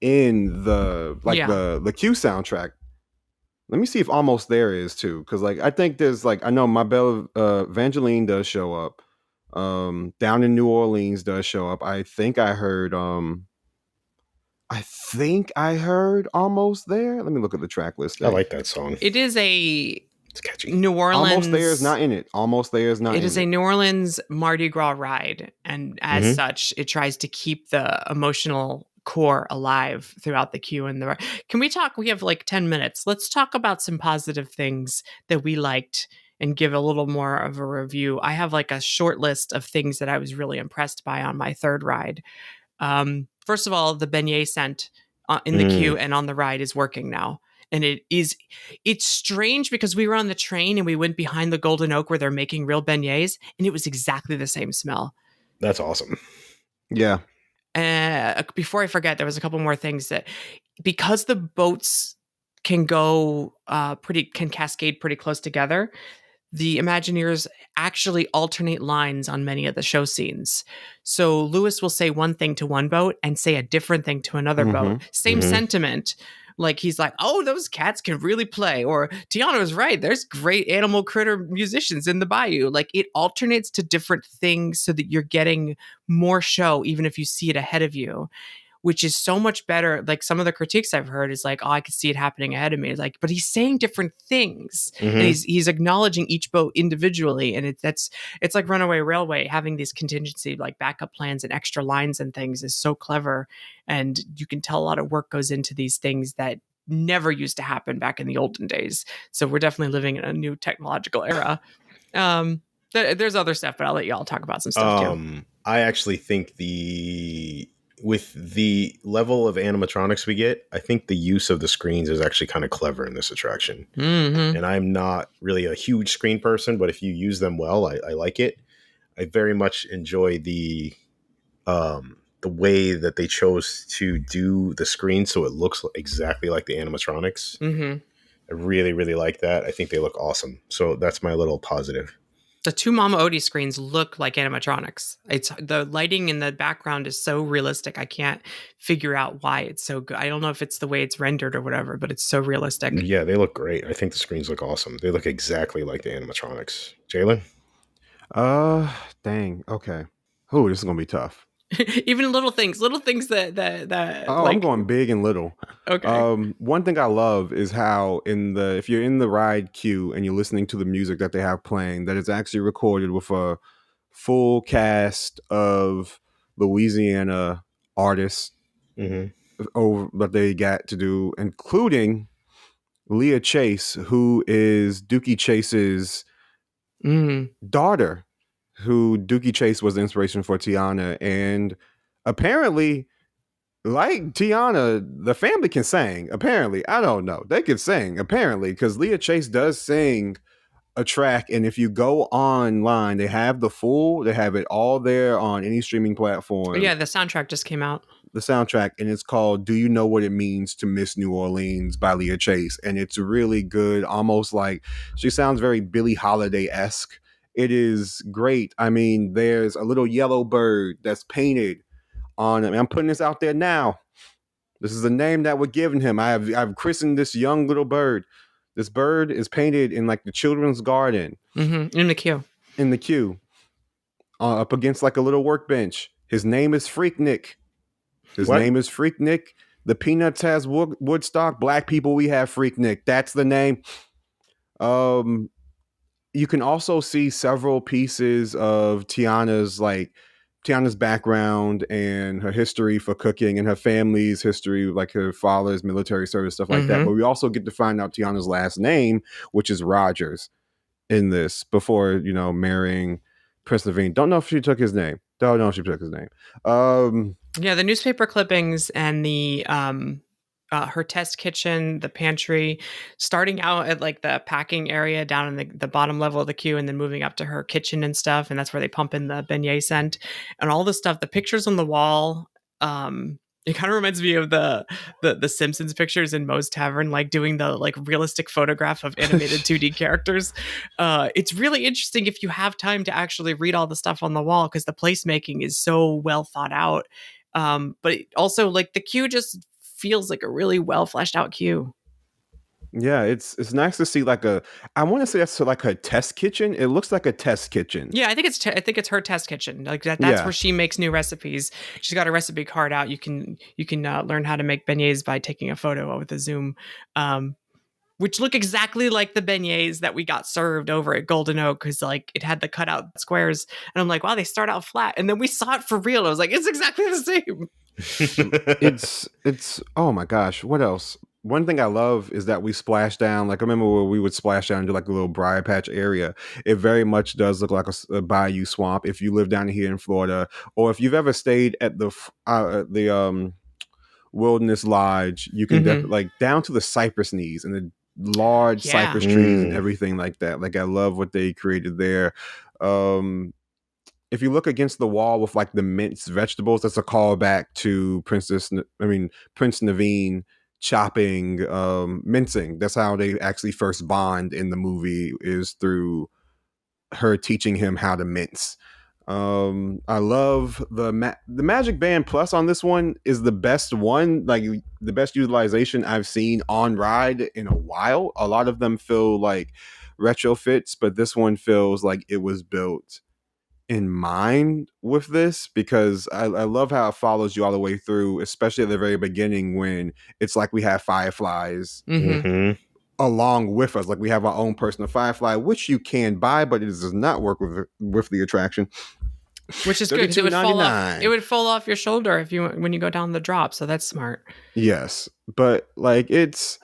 in the Q soundtrack. Let me see if Almost There is too, because like I think there's like, I know My Belle Evangeline does show up. Down in New Orleans does show up. I think I heard Almost There. Let me look at the track list. I like that song. It is it's catchy. New Orleans. Almost There is not in it. Almost There is not in it. It is a New Orleans Mardi Gras ride. And as such, it tries to keep the emotional core alive throughout the queue and the. Can we talk? We have like 10 minutes. Let's talk about some positive things that we liked and give a little more of a review. I have like a short list of things that I was really impressed by on my third ride. First of all, the beignet scent in the queue and on the ride is working now. And it's strange because we were on the train and we went behind the Golden Oak where they're making real beignets, and it was exactly the same smell. That's awesome. Yeah. Before I forget, there was a couple more things that, because the boats can go can cascade pretty close together, the Imagineers actually alternate lines on many of the show scenes. So Lewis will say one thing to one boat and say a different thing to another boat. Same sentiment. Like he's like, oh, those cats can really play. Or Tiana was right. There's great animal critter musicians in the Bayou. Like it alternates to different things so that you're getting more show, even if you see it ahead of you, which is so much better. Like some of the critiques I've heard is like, oh, I could see it happening ahead of me. It's like, but he's saying different things and he's acknowledging each boat individually. And it's like Runaway Railway, having these contingency like backup plans and extra lines and things is so clever. And you can tell a lot of work goes into these things that never used to happen back in the olden days. So we're definitely living in a new technological era. There's other stuff, but I'll let you all talk about some stuff too. I actually think with the level of animatronics we get, I think the use of the screens is actually kind of clever in this attraction. And I'm not really a huge screen person, but if you use them well, I like it. I very much enjoy the way that they chose to do the screen so it looks exactly like the animatronics. I really, really like that. I think they look awesome. So that's my little positive. The two Mama Odie screens look like animatronics. It's the lighting in the background is so realistic. I can't figure out why it's so good. I don't know if it's the way it's rendered or whatever, but it's so realistic. Yeah, they look great. I think the screens look awesome. They look exactly like the animatronics. Jalen? Dang. Okay. Oh, this is gonna be tough. Even little things that. Oh, I'm going big and little. Okay. One thing I love is how if you're in the ride queue and you're listening to the music that they have playing, that it's actually recorded with a full cast of Louisiana artists that they got to do, including Leah Chase, who is Dookie Chase's daughter, who Dookie Chase was the inspiration for Tiana. And apparently, like Tiana, the family can sing. Apparently, I don't know. They can sing, apparently, because Leah Chase does sing a track. And if you go online, they have it all there on any streaming platform. Yeah, the soundtrack just came out. The soundtrack, and it's called Do You Know What It Means to Miss New Orleans by Leah Chase. And it's really good, almost like she sounds very Billie Holiday-esque. It is great. I mean, there's a little yellow bird that's painted on him. I'm putting this out there now. This is the name that we're giving him. I've christened this young little bird. This bird is painted in like the children's garden. In the queue. In the queue. Up against like a little workbench. His name is Freak Nick. Name is Freak Nick. The Peanuts has Woodstock. Black people, we have Freak Nick. That's the name. You can also see several pieces of Tiana's background and her history for cooking and her family's history, like her father's military service, stuff like that. But we also get to find out Tiana's last name, which is Rogers, in this before, marrying Prince Naveen. Don't know if she took his name. Don't know if she took his name. Yeah, the newspaper clippings and the her test kitchen, the pantry, starting out at like the packing area down in the bottom level of the queue and then moving up to her kitchen and stuff. And that's where they pump in the beignet scent and all the stuff. The pictures on the wall, it kind of reminds me of the Simpsons pictures in Moe's Tavern, like doing the like realistic photograph of animated 2D characters. It's really interesting if you have time to actually read all the stuff on the wall because the placemaking is so well thought out. But also like the queue just feels like a really well fleshed out queue. Yeah, it's nice to see I want to say that's like a test kitchen. It looks like a test kitchen. Yeah, I think it's her test kitchen. Like that's where she makes new recipes. She's got a recipe card out. You can learn how to make beignets by taking a photo with a zoom, which look exactly like the beignets that we got served over at Golden Oak because like it had the cutout squares. And I'm like, wow, they start out flat, and then we saw it for real. I was like, it's exactly the same. It's oh my gosh, what else? One thing I love is that we splash down. Like I remember where we would splash down into like a little briar patch area. It very much does look like a bayou swamp. If you live down here in Florida, or if you've ever stayed at the Wilderness Lodge, you can Hmm. definitely like down to the cypress knees and the large Yeah. cypress trees and Mm. everything like that. Like I love what they created there. Um, if you look against the wall with like the minced vegetables, that's a callback to Prince Naveen chopping, mincing. That's how they actually first bond in the movie, is through her teaching him how to mince. I love the Magic Band Plus on this one is the best one, like the best utilization I've seen on ride in a while. A lot of them feel like retrofits, but this one feels like it was built in mind with this, because I love how it follows you all the way through, especially at the very beginning when it's like we have fireflies Hmm. Hmm. along with us. Like we have our own personal firefly, which you can buy, but it does not work with the attraction. Which is good because it would fall off. It $32.99. would fall off your shoulder if you when you go down the drop. So that's smart. Yes, but like it's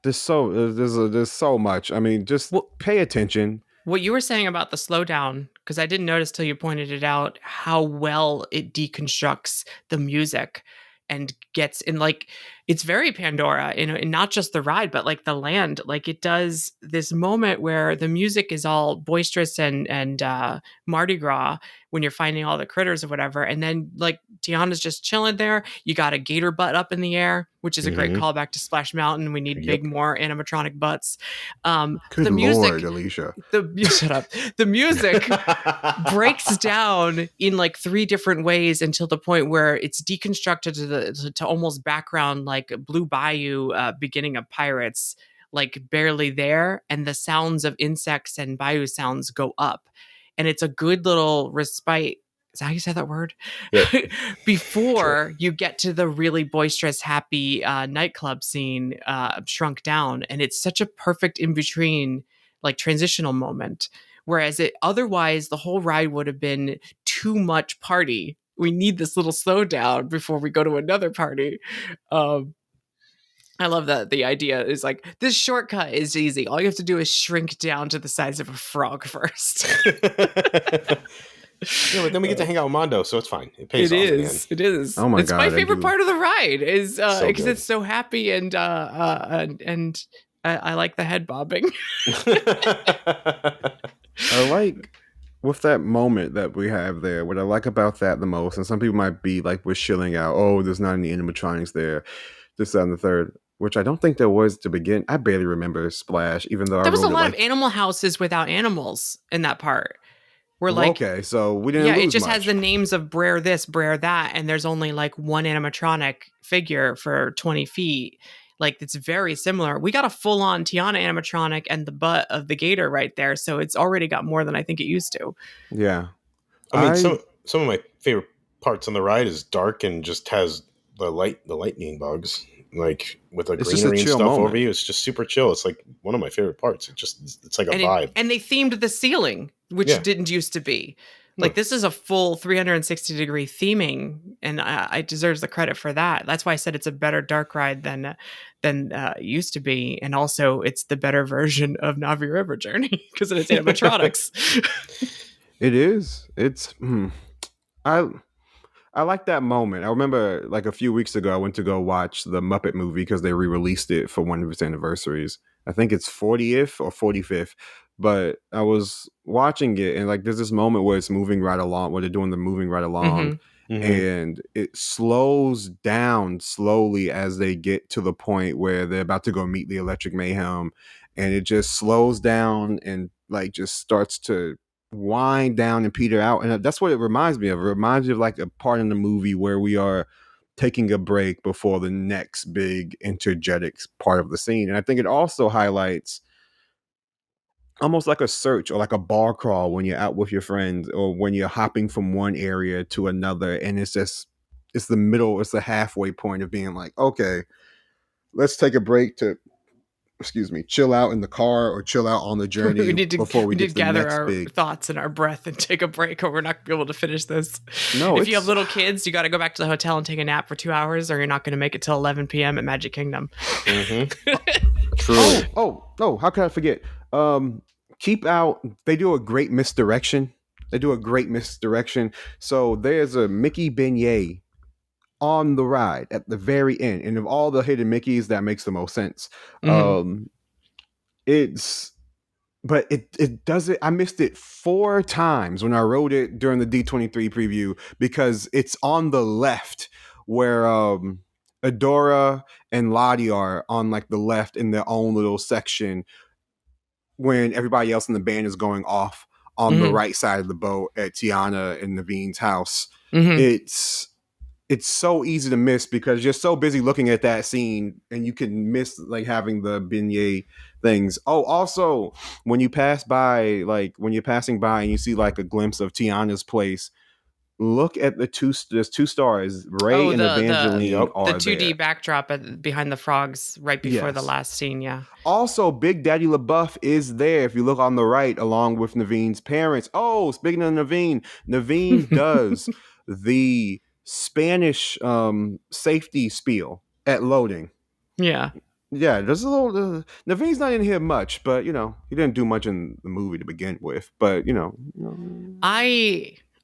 there's so much. I mean, just Well, pay attention. what you were saying about the slowdown, because I didn't notice till you pointed it out how well it deconstructs the music and gets in, like, it's very Pandora, and not just the ride, but like the land. Like it does this moment where the music is all boisterous and Mardi Gras when you're finding all the critters or whatever, and then like Tiana's just chilling there. You got a gator butt up in the air, which is a great Hmm. callback to Splash Mountain. We need big Yep. more animatronic butts. Good The lord, music Alicia. you shut up. The music breaks down in like three different ways until the point where it's deconstructed to almost background like Blue Bayou, beginning of Pirates, like barely there, and the sounds of insects and bayou sounds go up, and it's a good little respite. Is that how you say that word? Yep. Sure. Before you get to the really boisterous, happy nightclub scene, shrunk down, and it's such a perfect in between, like transitional moment. Whereas it otherwise, the whole ride would have been too much party. We need this little slowdown before we go to another party. Um, I love that the idea is like this shortcut is easy. All you have to do is shrink down to the size of a frog first. Yeah, but then we get to hang out with Mondo, so it's fine. It pays It off in the end. is. It is. Oh my It's my god, I favorite do. part of the ride. Is So because good. it's so happy and I like the head bobbing. I like with that moment that we have there, what I like about that the most, and some people might be like, we're shilling out, oh, there's not any animatronics there, this, that, and the third, which I don't think there was to begin. I barely remember Splash, even though I There was a rode it lot of like, animal houses without animals in that part. Where well, like, okay, so we didn't yeah, it lose just has much. the names of Brer this, Brer that, and there's only like one animatronic figure for 20 feet. Like it's very similar. We got a full on Tiana animatronic and the butt of the gator right there, so it's already got more than I think it used to. Yeah. I mean, I some of my favorite parts on the ride is dark and just has the lightning bugs, like with the It's just a greenery and chill stuff over moment. you. It's just super chill. It's like one of my favorite parts. It's like a vibe. And they themed the ceiling, which Yeah. didn't used to be. Like Hmm. this is a full 360-degree theming, and I deserves the credit for that. That's why I said it's a better dark ride than it used to be, and also it's the better version of Navi River Journey because it's animatronics. It is. I I like that moment. I remember like a few weeks ago, I went to go watch the Muppet movie because they re-released it for one of its anniversaries. I think it's 40th or 45th. But I was watching it, and like there's this moment where it's moving right along, where they're doing the moving right along, Hmm. Hmm. and it slows down slowly as they get to the point where they're about to go meet the Electric Mayhem, and it just slows down and like just starts to wind down and peter out. And that's what it reminds me of. It reminds me of like a part in the movie where we are taking a break before the next big intergetic part of the scene. And I think it also highlights almost like a search or like a bar crawl when you're out with your friends, or when you're hopping from one area to another, and it's the middle, it's the halfway point of being like, okay, let's take a break to excuse me, chill out in the car or chill out on the journey before we we get need to to the gather next our big. thoughts and our breath and take a break, or we're not gonna be able to finish this. No, If you have it's little kids, you got to go back to the hotel and take a nap for 2 hours, or you're not going to make it till 11 p.m. at Magic Kingdom. True. oh, how could I forget? Keep out. They do a great misdirection. So there's a Mickey beignet on the ride at the very end, and of all the hidden Mickeys, that makes the most sense. Mhm. It's but it does it. I missed it 4 times when I rode it during the D23 preview because it's on the left where Adora and Lottie are on like the left in their own little section when everybody else in the band is going off on the Mhm. right side of the boat at Tiana and Naveen's house. Mhm. It's so easy to miss because you're so busy looking at that scene and you can miss like having the beignet things. Oh, also when you pass by, like when you're passing by and you see like a glimpse of Tiana's place, look at there's 2 stars. Ray Oh, and the Evangeline Yep. the are 2D there. backdrop behind the frogs right before the Yes. last scene. Yeah. Also, Big Daddy LaBeouf is there if you look on the right, along with Naveen's parents. Oh, speaking of Naveen does the Spanish safety spiel at loading. Yeah. Yeah, there's a little. Naveen's not in here much, but you know he didn't do much in the movie to begin with. But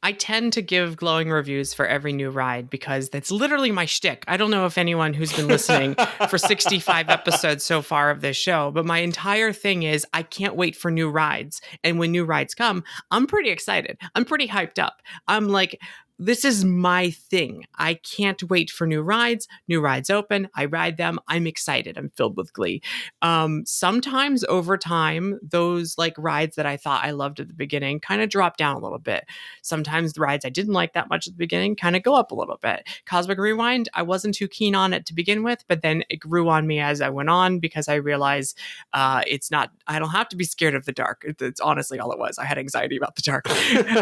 I tend to give glowing reviews for every new ride because that's literally my shtick. I don't know if anyone who's been listening for 65 episodes so far of this show, but my entire thing is I can't wait for new rides. And when new rides come, I'm pretty excited. I'm pretty hyped up. I'm like, this is my thing. I can't wait for new rides. New rides open. I ride them. I'm excited. I'm filled with glee. Sometimes over time, those like rides that I thought I loved at the beginning kind of drop down a little bit. Sometimes the rides I didn't like that much at the beginning kind of go up a little bit. Cosmic Rewind, I wasn't too keen on it to begin with, but then it grew on me as I went on because I realized it's not, I don't have to be scared of the dark. It's honestly all it was. I had anxiety about the dark.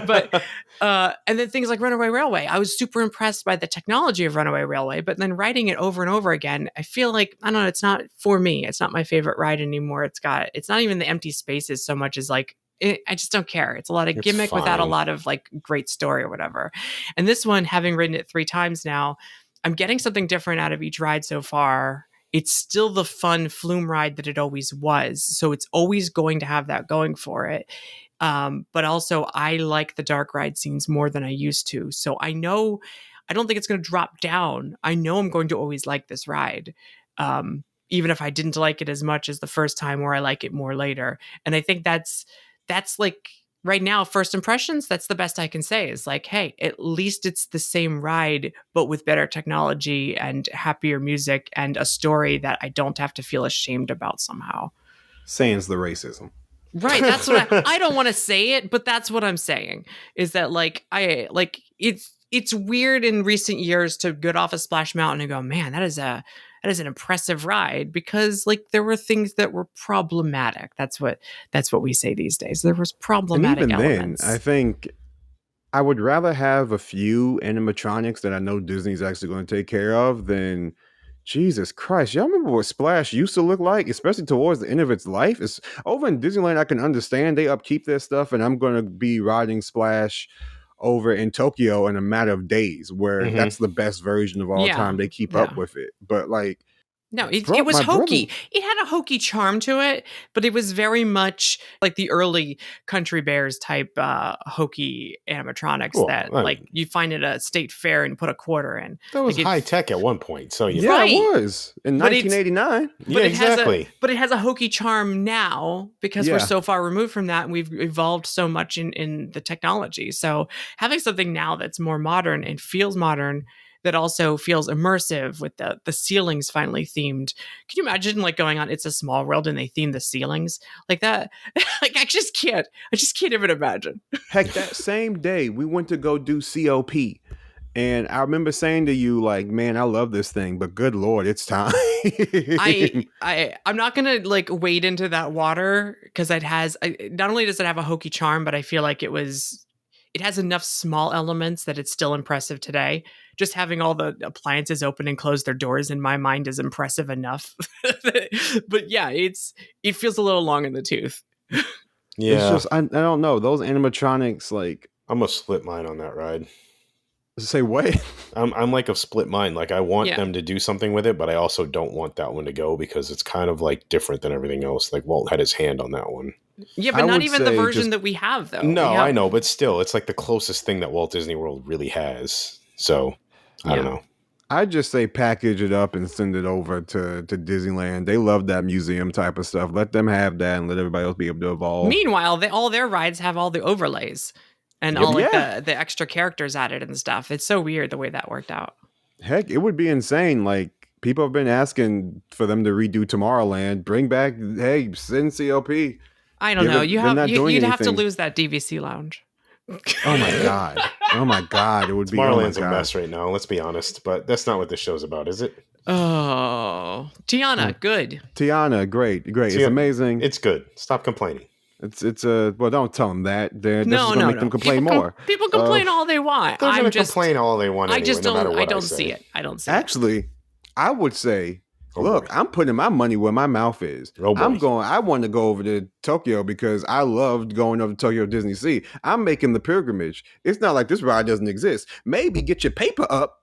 But, and then things like Runaway Railway, I was super impressed by the technology of Runaway Railway, but then riding it over and over again, I feel like, I don't know, it's not for me. It's not my favorite ride anymore. It's not even the empty spaces so much as like, I just don't care. It's a lot of It's gimmick without a fine. lot of like great story or whatever. And this one, having ridden it 3 times now, I'm getting something different out of each ride so far. It's still the fun flume ride that it always was. So it's always going to have that going for it. But also, I like the dark ride scenes more than I used to. So I know, I don't think it's going to drop down. I know I'm going to always like this ride. Even if I didn't like it as much as the first time, or I like it more later. And I think that's like right now, first impressions, that's the best I can say is like, hey, at least it's the same ride, but with better technology and happier music and a story that I don't have to feel ashamed about somehow. sans the racism. Right. That's what I don't want to say it, but that's what I'm saying is that like, it's weird in recent years to get off a Splash Mountain and go, man, that is an impressive ride because like there were things that were problematic. That's what we say these days. There was And problematic even elements. then, I think I would rather have a few animatronics that I know Disney's actually going to take care of than Jesus Christ. Y'all remember what Splash used to look like, especially towards the end of its life? It's over in Disneyland. I can understand they upkeep their stuff, and I'm going to be riding Splash over in Tokyo in a matter of days, where Mhm. that's the best version of all Yeah, time. They keep yeah. up with it, but like. No, it was My brother- hokey. It had a hokey charm to it, but it was very much like the early Country Bears type hokey animatronics Well, that I like mean- you find at a state fair and put a quarter in. That was Like, high tech at one point. So Yeah, Right. it was in But it's- 1989. yeah, exactly. But it has a hokey charm now because we're Yeah. so far removed from that and we've evolved so much in the technology. So having something now that's more modern and feels modern that also feels immersive with the ceilings finally themed. Can you imagine like going on It's a Small World and they theme the ceilings like that? Like I just can't even imagine. Heck, that same day we went to go do COP. And I remember saying to you, like, man, I love this thing, but good Lord, it's time. I'm not gonna like wade into that water because not only does it have a hokey charm, but I feel like it was it has enough small elements that it's still impressive today. Just having all the appliances open and close their doors in my mind is impressive enough. But yeah, it feels a little long in the tooth. Yeah, It's just I don't know, those animatronics, like, I'm a split mind on that ride. say what? I'm like a split mind. Like I want Yeah. them to do something with it, but I also don't want that one to go because it's kind of like different than everything else. Like Walt had his hand on that one. Yeah, but I not would even the say version just- that we have, though. No, We have- I know, but still, it's like the closest thing that Walt Disney World really has. So I don't Yeah. know. I'd just say package it up and send it over to Disneyland. They love that museum type of stuff. Let them have that and let everybody else be able to evolve. Meanwhile, all their rides have all the overlays and Yep. all like Yeah. the extra characters added and stuff. It's so weird the way that worked out. Heck, it would be insane. Like, people have been asking for them to redo Tomorrowland. Bring back, hey, send CLP. I don't Yeah, know. but You they're have not doing you'd have to anything. lose that DVC lounge. Oh my god. Oh my god. It would be. Oh my Tomorrowland's a god. mess right now. Let's be honest, but that's not what this show's about, is it? Oh, Tiana, good. Tiana, great. It's Tiana, amazing. It's good. Stop complaining. It's well, don't tell them that. That's No, just gonna no, make no. them complain more. People complain all they want. They're I'm gonna just complain all they want. I Anyway, just no matter don't. what I don't say. see it. I don't see it. Actually, I would say, Oh, look, boy. I'm putting my money where my mouth is. Oh, boy. I want to go over to Tokyo because I loved going over to Tokyo Disney Sea. I'm making the pilgrimage. It's not like this ride doesn't exist. Maybe get your paper up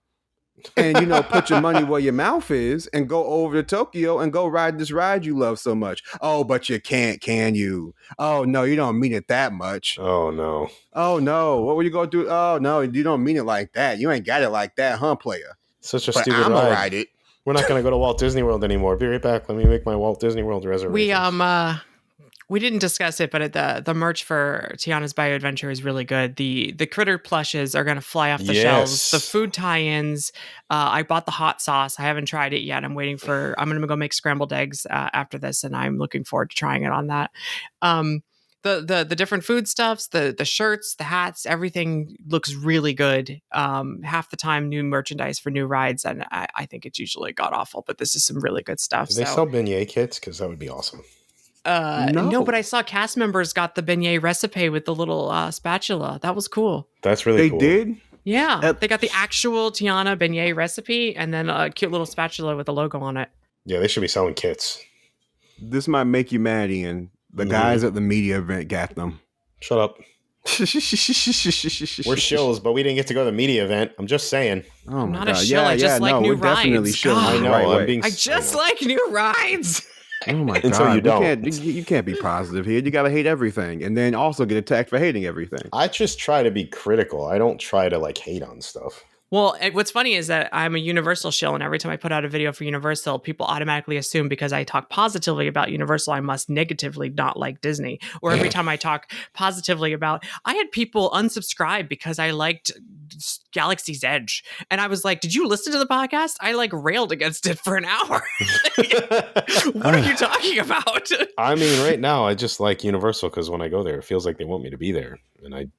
and, put your money where your mouth is and go over to Tokyo and go ride this ride you love so much. Oh, but you can't, can you? Oh, no, you don't mean it that much. Oh no. Oh, no. What were you going to do? Oh, no, you don't mean it like that. You ain't got it like that, huh, player? Such a But stupid I'm going to ride. ride it. We're not going to go to Walt Disney World anymore. Be right back. Let me make my Walt Disney World reservation. We didn't discuss it, but the merch for Tiana's Bayou Adventure is really good. The critter plushes are going to fly off the shelves. The food tie-ins. I bought the hot sauce. I haven't tried it yet. I'm going to go make scrambled eggs after this, and I'm looking forward to trying it on that. The different foodstuffs, the shirts, the hats, everything looks really good. Half the time, new merchandise for new rides, and I think it's usually god awful, but this is some really good stuff. Do they sell beignet kits? Because that would be awesome. No, but I saw cast members got the beignet recipe with the little spatula. That was cool. That's really cool. They did? Yeah, they got the actual Tiana beignet recipe and then a cute little spatula with a logo on it. Yeah, they should be selling kits. This might make you mad, Ian. The guys at the media event got them. Shut up. We're shills, but we didn't get to go to the media event. I'm just saying. Oh my not a god! shill, I just like new we're definitely rides. shilling God. the I know. right I'm way. being. I just know. like new rides. Oh my god! Until you don't. You can't be positive here. You gotta hate everything, and then also get attacked for hating everything. I just try to be critical. I don't try to hate on stuff. Well, what's funny is that I'm a Universal shill, and every time I put out a video for Universal, people automatically assume because I talk positively about Universal, I must negatively not like Disney. Or every time I talk positively about, I had people unsubscribe because I liked Galaxy's Edge, and I was like, "Did you listen to the podcast? I railed against it for an hour. What are you talking about?" I mean, right now, I just like Universal because when I go there, it feels like they want me to be there, and I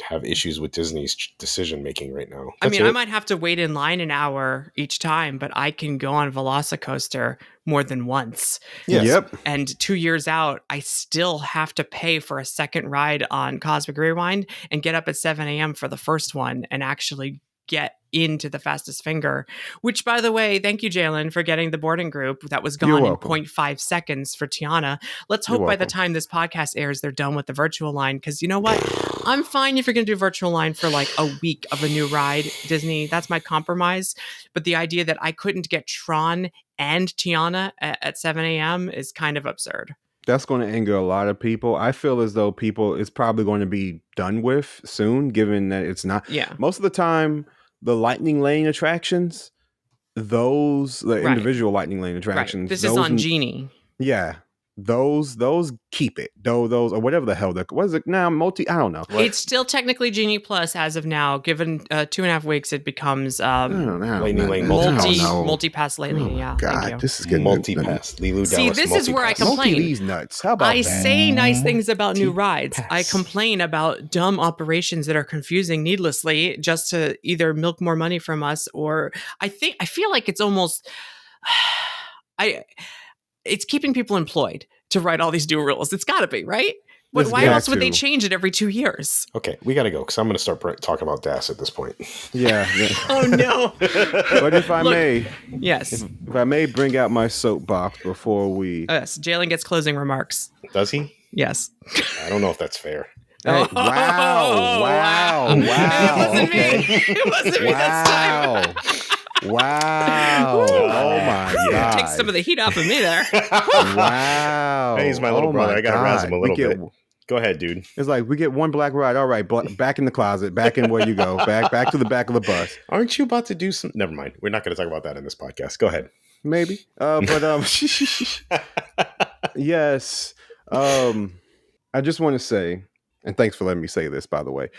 have issues with Disney's decision making right now. I might have to wait in line an hour each time, but I can go on Velocicoaster more than once. Yes. Yep. And 2 years out, I still have to pay for a second ride on Cosmic Rewind and get up at 7 a.m. for the first one and actually get into the fastest finger, which, by the way, thank you, Jalen, for getting the boarding group that was You're gone in welcome. 0.5 seconds for Tiana. Let's You're hope by the welcome. time this podcast airs, they're done with the virtual line. Because you know what? I'm fine if you're going to do virtual line for a week of a new ride, Disney. That's my compromise. But the idea that I couldn't get Tron and Tiana at 7 a.m. is kind of absurd. That's going to anger a lot of people. I feel as though it's probably going to be done with soon, given that it's not. Yeah. Most of the time, the Lightning Lane attractions, the Right. individual Lightning Lane attractions. Right. This is on Genie. Yeah. Those keep it. Those or whatever the hell what is it now? I don't know. It's still technically Genie Plus as of now. Given 2.5 weeks, it becomes I don't know. Lightning Lane multi-pass Lightning. Oh my Yeah, thank God, you. this is getting Multi-pass. Lilu See, Dallas this is where I multi-pass. complain. Multi these nuts. How about I that? say nice things about new rides. I Multi-pass. complain about dumb operations that are confusing needlessly just to either milk more money from us, or I feel like it's almost it's keeping people employed to write all these new rules. It's got to be, right? Why else would they to. change it every 2 years? Okay, we got to go because I'm going to start talking about DAS at this point. Yeah. Oh no! But if I may, Yes. if I may bring out my soapbox before we. Yes. Jalen gets closing remarks. Does he? Yes. I don't know if that's fair. Hey, Oh, wow. It wasn't me. It wasn't me this time. Wow. Oh my God. Take some of the heat off of me there. Wow. Hey, he's my little brother. I got to razz him a little bit. Get, Go ahead, dude. It's like we get one black ride. All right, back in the closet, back in where you go, back to the back of the bus. Aren't you about to do some? Never mind. We're not going to talk about that in this podcast. Go ahead. Maybe. Yes. I just want to say, and thanks for letting me say this, by the way.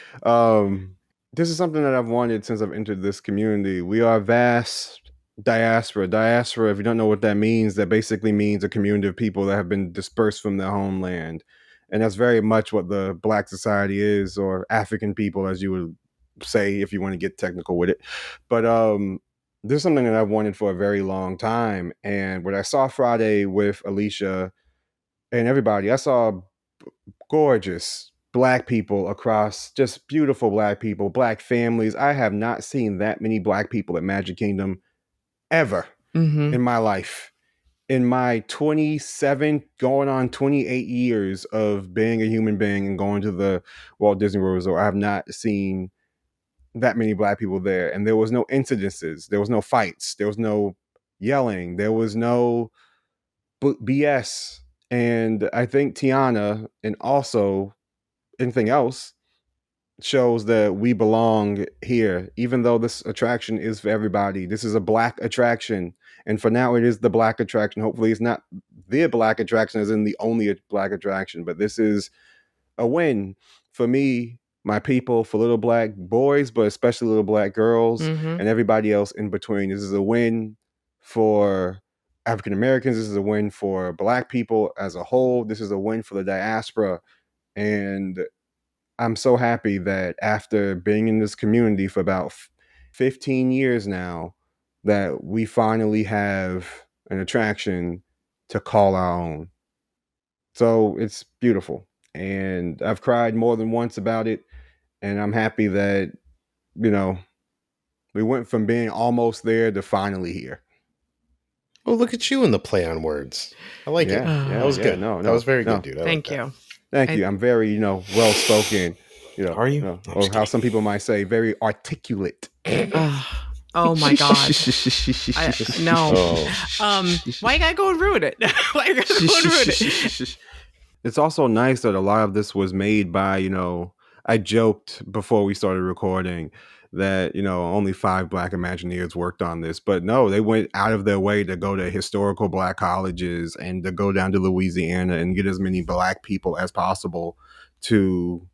This is something that I've wanted since I've entered this community. We are a vast diaspora. Diaspora, if you don't know what that means, that basically means a community of people that have been dispersed from their homeland. And that's very much what the Black society is, or African people, as you would say, if you want to get technical with it. But this is something that I've wanted for a very long time. And what I saw Friday with Alicia and everybody, I saw gorgeous Black people across, just beautiful Black people, Black families. I have not seen that many Black people at Magic Kingdom ever in my life. In my 27, going on 28 years of being a human being and going to the Walt Disney World Resort, I have not seen that many Black people there. And there was no incidences. There was no fights. There was no yelling. There was no BS. And I think Tiana, and also anything else, shows that we belong here, even though this attraction is for everybody. This is a Black attraction. And for now, it is the Black attraction. Hopefully, it's not the Black attraction as in the only Black attraction, but this is a win for me, my people, for little Black boys, but especially little Black girls and everybody else in between. This is a win for African Americans. This is a win for Black people as a whole. This is a win for the diaspora. And I'm so happy that after being in this community for about 15 years now, that we finally have an attraction to call our own. So it's beautiful. And I've cried more than once about it. And I'm happy that, we went from being almost there to finally here. Oh, look at you in the play on words. I like it. That was good. No, that was very good, dude. Thank you. Thank you. I'm very, well spoken. Are you? Or how some people might say, very articulate. Oh my God. No. Why you gotta go and ruin it? Why you gotta go and ruin it? It's also nice that a lot of this was made by, I joked before we started recording that, only 5 Black Imagineers worked on this. But no, they went out of their way to go to historical Black colleges and to go down to Louisiana and get as many Black people as possible to,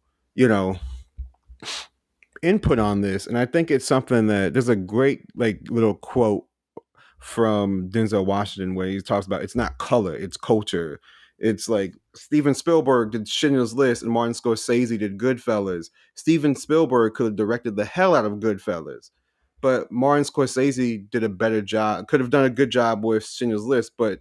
input on this. And I think it's something that there's a great little quote from Denzel Washington where he talks about it's not color, it's culture. It's like Steven Spielberg did Schindler's List and Martin Scorsese did Goodfellas. Steven Spielberg could have directed the hell out of Goodfellas, but Martin Scorsese did a better job, could have done a good job with Schindler's List, but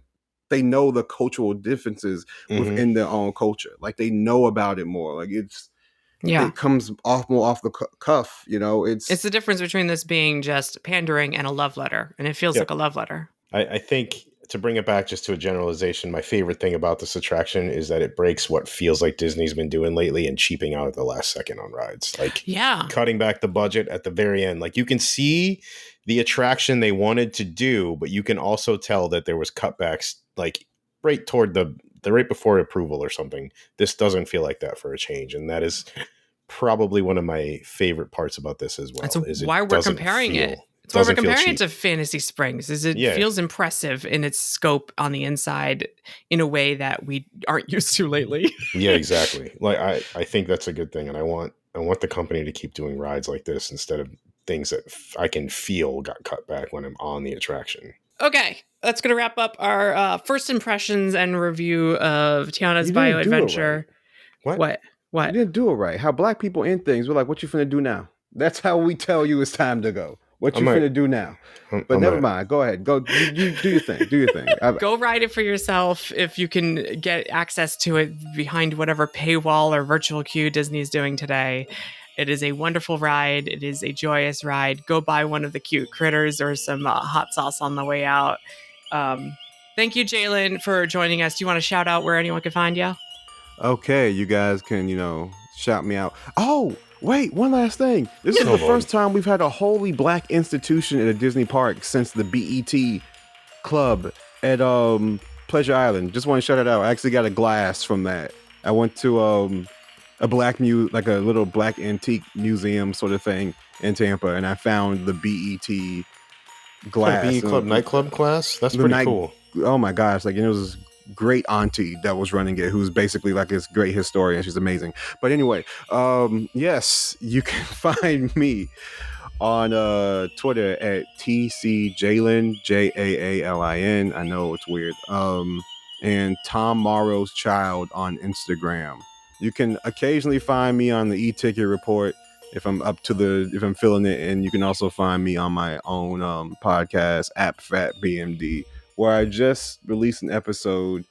they know the cultural differences within their own culture. Like they know about it more. Like it comes more off the cuff, It's the difference between this being just pandering and a love letter, and it feels like a love letter. I think, to bring it back just to a generalization, my favorite thing about this attraction is that it breaks what feels like Disney's been doing lately and cheaping out at the last second on rides. Like cutting back the budget at the very end. Like you can see the attraction they wanted to do, but you can also tell that there was cutbacks like right toward the right before approval or something. This doesn't feel like that for a change. And that is probably one of my favorite parts about this as well. That's why we're comparing it. It's why we're comparing it to Fantasy Springs. It feels impressive in its scope on the inside in a way that we aren't used to lately. Yeah, exactly. Like I think that's a good thing. And I want the company to keep doing rides like this instead of things that I can feel got cut back when I'm on the attraction. Okay, that's going to wrap up our first impressions and review of Tiana's Bayou Adventure. Right. What? You didn't do it right. How Black people end things. We're like, what you finna do now? That's how we tell you it's time to go. What you finna do now? But never mind. Go ahead. Go you do your thing. Do your thing. Go ride it for yourself if you can get access to it behind whatever paywall or virtual queue Disney's doing today. It is a wonderful ride. It is a joyous ride. Go buy one of the cute critters or some hot sauce on the way out. Thank you, Jalen, for joining us. Do you want to shout out where anyone can find you? Okay, you guys can, shout me out. Oh, wait, one last thing. This is the first time we've had a wholly black institution at a Disney park since the BET Club at Pleasure Island. Just want to shout it out. I actually got a glass from that. I went to a little black antique museum sort of thing in Tampa, and I found the BET glass. BET Club nightclub class? That's pretty cool. Oh my gosh, it was this great auntie that was running it, who's basically like this great historian. She's amazing. But anyway, yes, you can find me on Twitter at TCJalin, JAALIN. I know it's weird. And Tom Morrow's Child on Instagram. You can occasionally find me on the e-ticket report if I'm feeling it, and you can also find me on my own podcast, App Fat BMD, where I just released an episode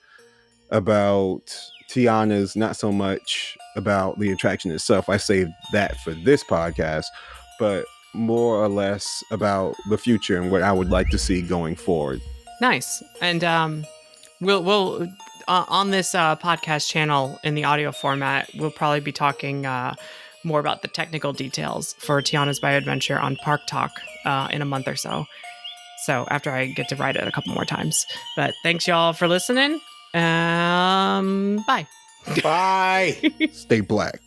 about Tiana's, not so much about the attraction itself. I saved that for this podcast, but more or less about the future and what I would like to see going forward. Nice. And we'll on this podcast channel in the audio format, we'll probably be talking more about the technical details for Tiana's Bayou Adventure on Park Talk in a month or so. So after I get to ride it a couple more times. But thanks y'all for listening. Bye. Bye. Stay black.